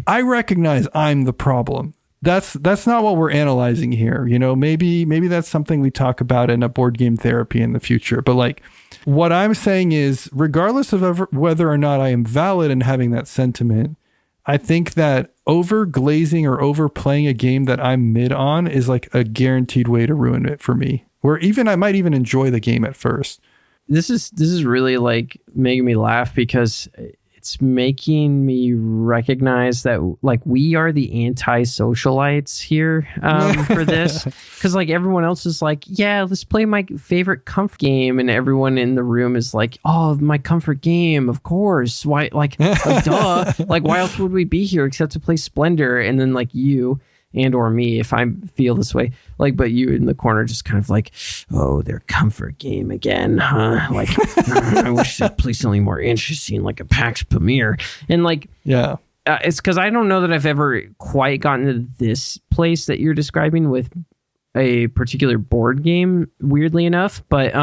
Speaker 2: I recognize I'm the problem. That's not what we're analyzing here. You know, maybe that's something we talk about in a board game therapy in the future. But like, what I'm saying is, regardless of whether or not I am valid in having that sentiment, I think that over glazing or overplaying a game that I'm mid on is like a guaranteed way to ruin it for me. Where even I might even enjoy the game at first.
Speaker 3: This is really like making me laugh because it's making me recognize that like we are the anti-socialites here for this, because like everyone else is like, yeah, let's play my favorite comfort game, and everyone in the room is like, oh, my comfort game, of course, why, like duh, like why else would we be here except to play Splendor? And then like you and or me, if I feel this way, like, but you in the corner just kind of like, oh, their comfort game again, huh? Like, I wish they'd play something more interesting, like a PAX Premier. And like, yeah, it's because I don't know that I've ever quite gotten to this place that you're describing with a particular board game, weirdly enough. But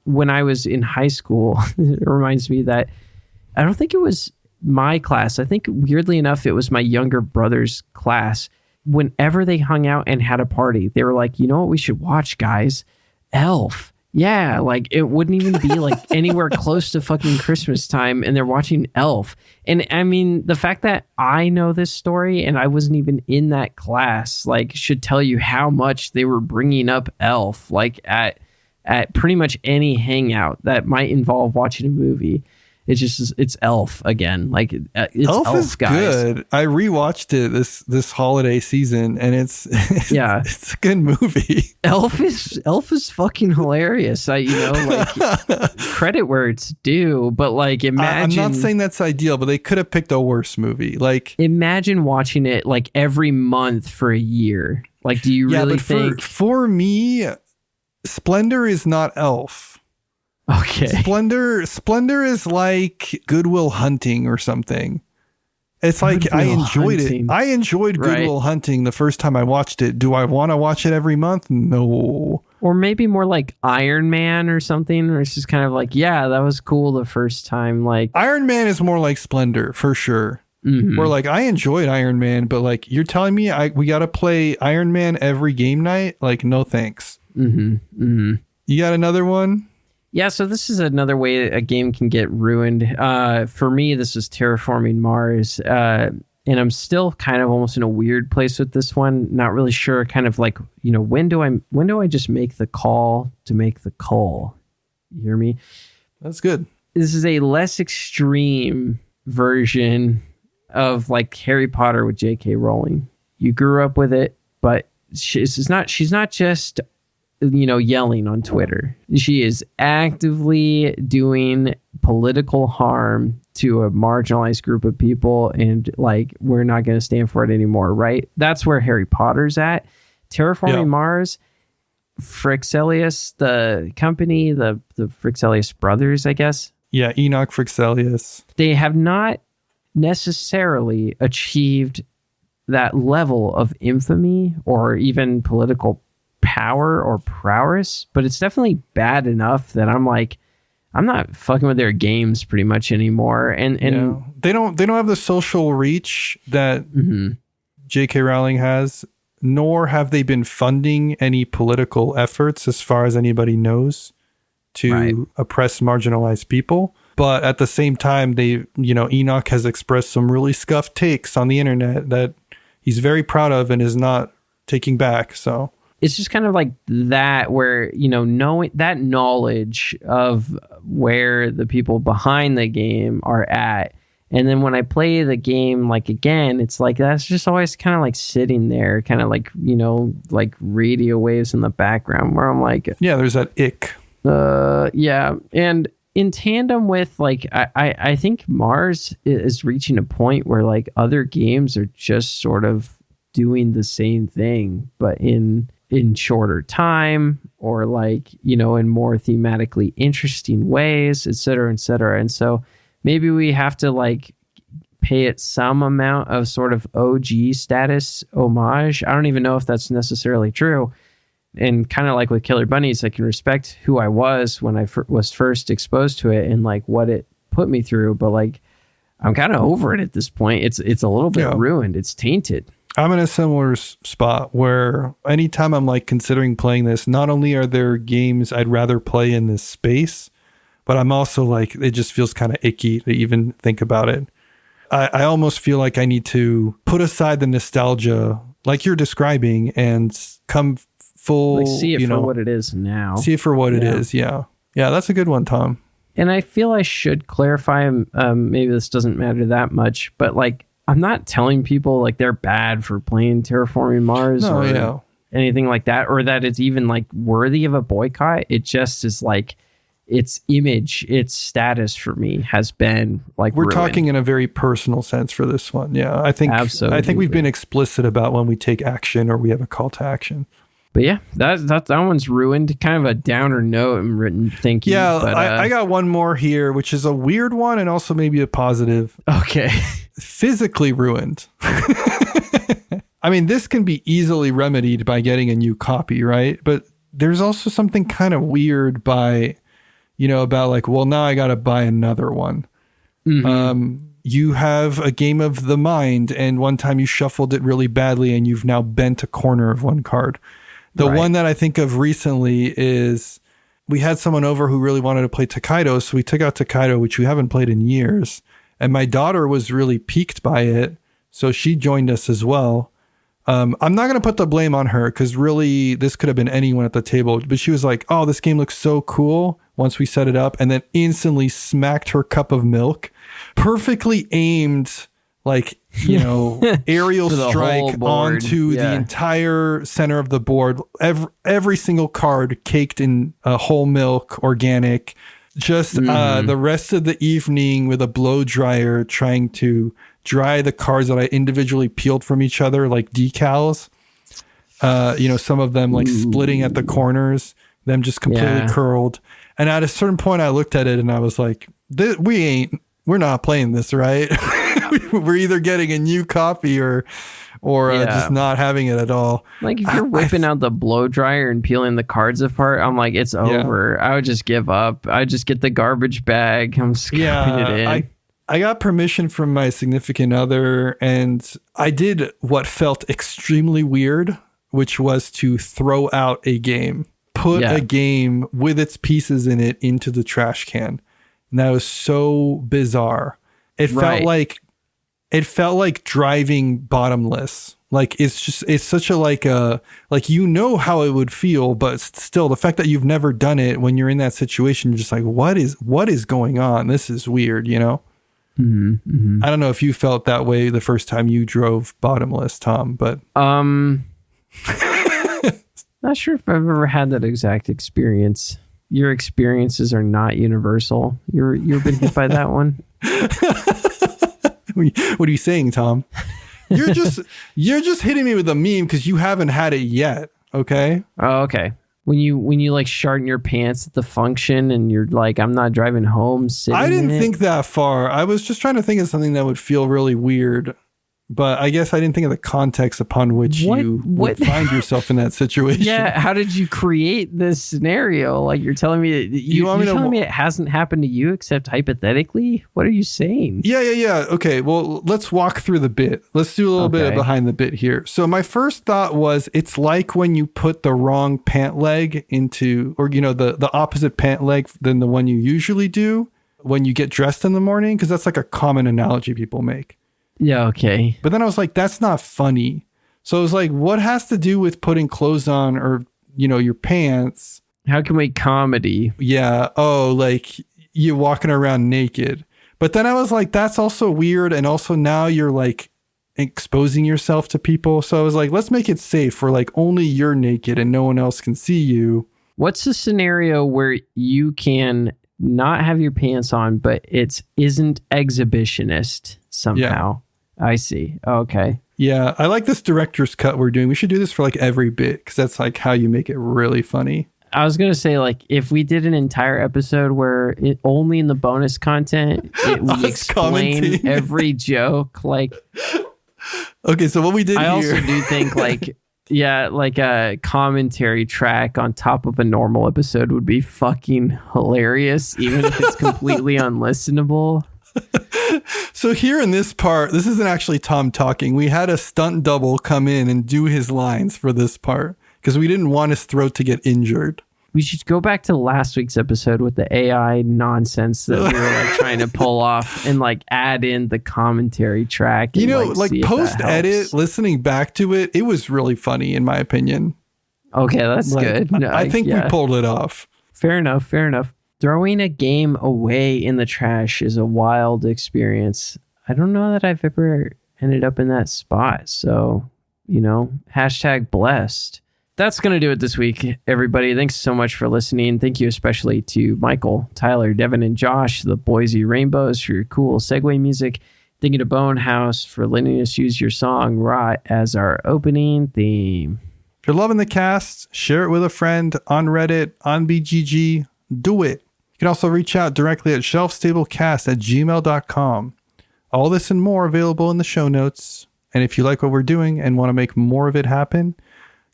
Speaker 3: when I was in high school, it reminds me that I don't think it was my class. I think weirdly enough, it was my younger brother's class. Whenever they hung out and had a party, they were like, you know what we should watch, guys? Elf. Yeah, like it wouldn't even be like anywhere close to fucking Christmas time, and they're watching Elf. And I mean, the fact that I know this story and I wasn't even in that class, like, should tell you how much they were bringing up Elf, like at pretty much any hangout that might involve watching a movie. It's just, it's Elf again. Like it's Elf is guys. Good.
Speaker 2: I rewatched it this holiday season, and it's a good movie.
Speaker 3: Elf is fucking hilarious. Credit where it's due, but like imagine.
Speaker 2: I'm not saying that's ideal, but they could have picked a worse movie. Like
Speaker 3: imagine watching it like every month for a year. Like, do you really think?
Speaker 2: For me, Splendor is not Elf.
Speaker 3: Okay.
Speaker 2: Splendor is like Good Will Hunting or something. It's like I enjoyed it. I enjoyed Good Will Hunting the first time I watched it. Do I want to watch it every month? No.
Speaker 3: Or maybe more like Iron Man or something, or it's just kind of like, yeah, that was cool the first time. Like
Speaker 2: Iron Man is more like Splendor for sure. Mm-hmm. Or like I enjoyed Iron Man, but like you're telling me we got to play Iron Man every game night? Like, no thanks. Mm-hmm. Mm-hmm. You got another one?
Speaker 3: Yeah, so this is another way a game can get ruined. For me, this was Terraforming Mars. And I'm still kind of almost in a weird place with this one. Not really sure, kind of like, you know, when do I just make the call to make the call? You hear me?
Speaker 2: That's good.
Speaker 3: This is a less extreme version of like Harry Potter with J.K. Rowling. You grew up with it, but she's not just, you know, yelling on Twitter. She is actively doing political harm to a marginalized group of people, and like, we're not going to stand for it anymore, right? That's where Harry Potter's at. Terraforming Mars, Frixelius, the company, the Frixelius brothers, I guess.
Speaker 2: Yeah, Enoch Frixelius.
Speaker 3: They have not necessarily achieved that level of infamy or even political power or prowess, but it's definitely bad enough that I'm like, I'm not fucking with their games pretty much anymore. And
Speaker 2: they don't have the social reach that J.K. Rowling has, nor have they been funding any political efforts as far as anybody knows to oppress marginalized people. But at the same time, Enoch has expressed some really scuffed takes on the internet that he's very proud of and is not taking back. So
Speaker 3: it's just kind of like that, where, knowing that knowledge of where the people behind the game are at. And then when I play the game, like, again, it's like, that's just always kind of like sitting there, kind of like, like radio waves in the background where I'm like,
Speaker 2: yeah, there's that ick.
Speaker 3: Yeah. And in tandem with, like, I think Mars is reaching a point where, like, other games are just sort of doing the same thing, but in shorter time, or like, in more thematically interesting ways, et cetera, et cetera. And so maybe we have to, like, pay it some amount of sort of OG status homage. I don't even know if that's necessarily true. And kind of like with Killer Bunnies, I can respect who I was when I was first exposed to it and, like, what it put me through. But, like, I'm kind of over it at this point. It's a little bit ruined. It's tainted.
Speaker 2: I'm in a similar spot where anytime I'm, like, considering playing this, not only are there games I'd rather play in this space, but I'm also like, it just feels kind of icky to even think about it. I almost feel like I need to put aside the nostalgia, like you're describing, and come full,
Speaker 3: like, see it for what it is now.
Speaker 2: See it for what it is. Yeah. Yeah. That's a good one, Tom.
Speaker 3: And I feel I should clarify, maybe this doesn't matter that much, but, like, I'm not telling people, like, they're bad for playing Terraforming Mars or anything like that, or that it's even, like, worthy of a boycott. It just is like, its image, its status for me has been, like,
Speaker 2: we're
Speaker 3: ruined.
Speaker 2: Talking in a very personal sense for this one. Yeah. I think we've been explicit about when we take action or we have a call to action.
Speaker 3: But yeah, that one's ruined. Kind of a downer note and written thinking.
Speaker 2: Yeah,
Speaker 3: but,
Speaker 2: I got one more here, which is a weird one and also maybe a positive.
Speaker 3: Okay.
Speaker 2: Physically ruined. I mean, this can be easily remedied by getting a new copy, right? But there's also something kind of weird by, about like, well, now I got to buy another one. Mm-hmm. You have a game of the mind, and one time you shuffled it really badly, and you've now bent a corner of one card. The one that I think of recently is we had someone over who really wanted to play Takedo, so we took out Takedo, which we haven't played in years. And my daughter was really piqued by it, so she joined us as well. I'm not going to put the blame on her, because really this could have been anyone at the table. But she was like, oh, this game looks so cool once we set it up, and then instantly smacked her cup of milk. Perfectly aimed, like, aerial strike onto the entire center of the board. Every single card caked in whole milk, organic. Just the rest of the evening with a blow dryer trying to dry the cards that I individually peeled from each other like decals. Some of them like splitting at the corners, them just completely curled. And at a certain point I looked at it and I was like, we're not playing this, right? We're either getting a new copy or just not having it at all.
Speaker 3: Like, if you're whipping out the blow dryer and peeling the cards apart, I'm like, it's over. I would just give up. I would just get the garbage bag. I'm scooping it in.
Speaker 2: I got permission from my significant other, and I did what felt extremely weird, which was to throw out a game. Put a game with its pieces in it into the trash can. And that was so bizarre. It felt like driving bottomless. Like, it's such a like how it would feel, but still the fact that you've never done it, when you're in that situation, you're just like, what is going on? This is weird, Mm-hmm, mm-hmm. I don't know if you felt that way the first time you drove bottomless, Tom, but
Speaker 3: not sure if I've ever had that exact experience. Your experiences are not universal. You've been hit by that one.
Speaker 2: What are you saying, Tom? You're just hitting me with a meme because you haven't had it yet. Okay.
Speaker 3: Oh, okay. When you like shart in your pants at the function and you're like, I'm not driving home.
Speaker 2: I didn't think that far. I was just trying to think of something that would feel really weird. But I guess I didn't think of the context upon which you would find yourself in that situation.
Speaker 3: Yeah, how did you create this scenario? Like you're telling me that you're telling me it hasn't happened to you except hypothetically? What are you saying?
Speaker 2: Yeah. Okay, well, let's walk through the bit. Let's do a little bit of behind the bit here. So my first thought was it's like when you put the wrong pant leg into, or the opposite pant leg than the one you usually do when you get dressed in the morning, because that's like a common analogy people make.
Speaker 3: Yeah, okay.
Speaker 2: But then I was like, that's not funny. So I was like, what has to do with putting clothes on or, your pants?
Speaker 3: How can we comedy?
Speaker 2: Yeah. Oh, like you walking around naked. But then I was like, that's also weird. And also now you're like exposing yourself to people. So I was like, let's make it safe where like only you're naked and no one else can see you.
Speaker 3: What's the scenario where you can not have your pants on, but it isn't exhibitionist somehow? Yeah. I see. Okay.
Speaker 2: Yeah. I like this director's cut we're doing. We should do this for like every bit because that's like how you make it really funny.
Speaker 3: I was going to say, like, if we did an entire episode where only in the bonus content, we explain every joke, like...
Speaker 2: Okay, so what we did
Speaker 3: I
Speaker 2: here...
Speaker 3: also do think, like, like a commentary track on top of a normal episode would be fucking hilarious, even if it's completely unlistenable.
Speaker 2: So here in this part, this isn't actually Tom talking. We had a stunt double come in and do his lines for this part because we didn't want his throat to get injured.
Speaker 3: We should go back to last week's episode with the AI nonsense that we were like trying to pull off and like add in the commentary track. And,
Speaker 2: like post edit, listening back to it, it was really funny in my opinion.
Speaker 3: Okay, that's good. No,
Speaker 2: I think we pulled it off.
Speaker 3: Fair enough. Throwing a game away in the trash is a wild experience. I don't know that I've ever ended up in that spot. So, #blessed. That's going to do it this week, everybody. Thanks so much for listening. Thank you especially to Michael, Tyler, Devin, and Josh, the Boise Rainbows, for your cool segue music. Thank you to Bonehouse for letting us use your song right as our opening theme.
Speaker 2: If you're loving the cast, share it with a friend on Reddit, on BGG. Do it. You can also reach out directly at shelfstablecast@gmail.com. All this and more available in the show notes. And if you like what we're doing and want to make more of it happen,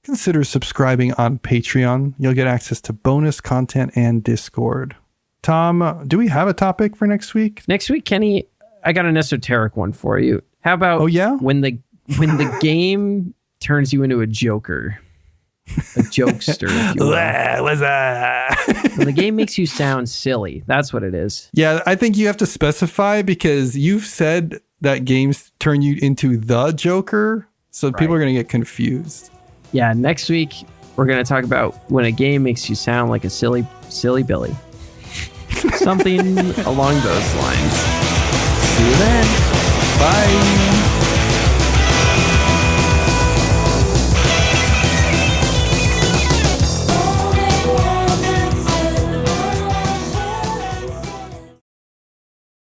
Speaker 2: consider subscribing on Patreon. You'll get access to bonus content and Discord. Tom, do we have a topic for next week?
Speaker 3: Next week, Kenny, I got an esoteric one for you. How about when the game turns you into a joker? A jokester, if you will.
Speaker 2: What's that?
Speaker 3: When the game makes you sound silly. That's what it is.
Speaker 2: Yeah, I think you have to specify because you've said that games turn you into the Joker. So people are going to get confused.
Speaker 3: Yeah, next week, we're going to talk about when a game makes you sound like a silly Billy. Something along those lines. See you then.
Speaker 2: Bye.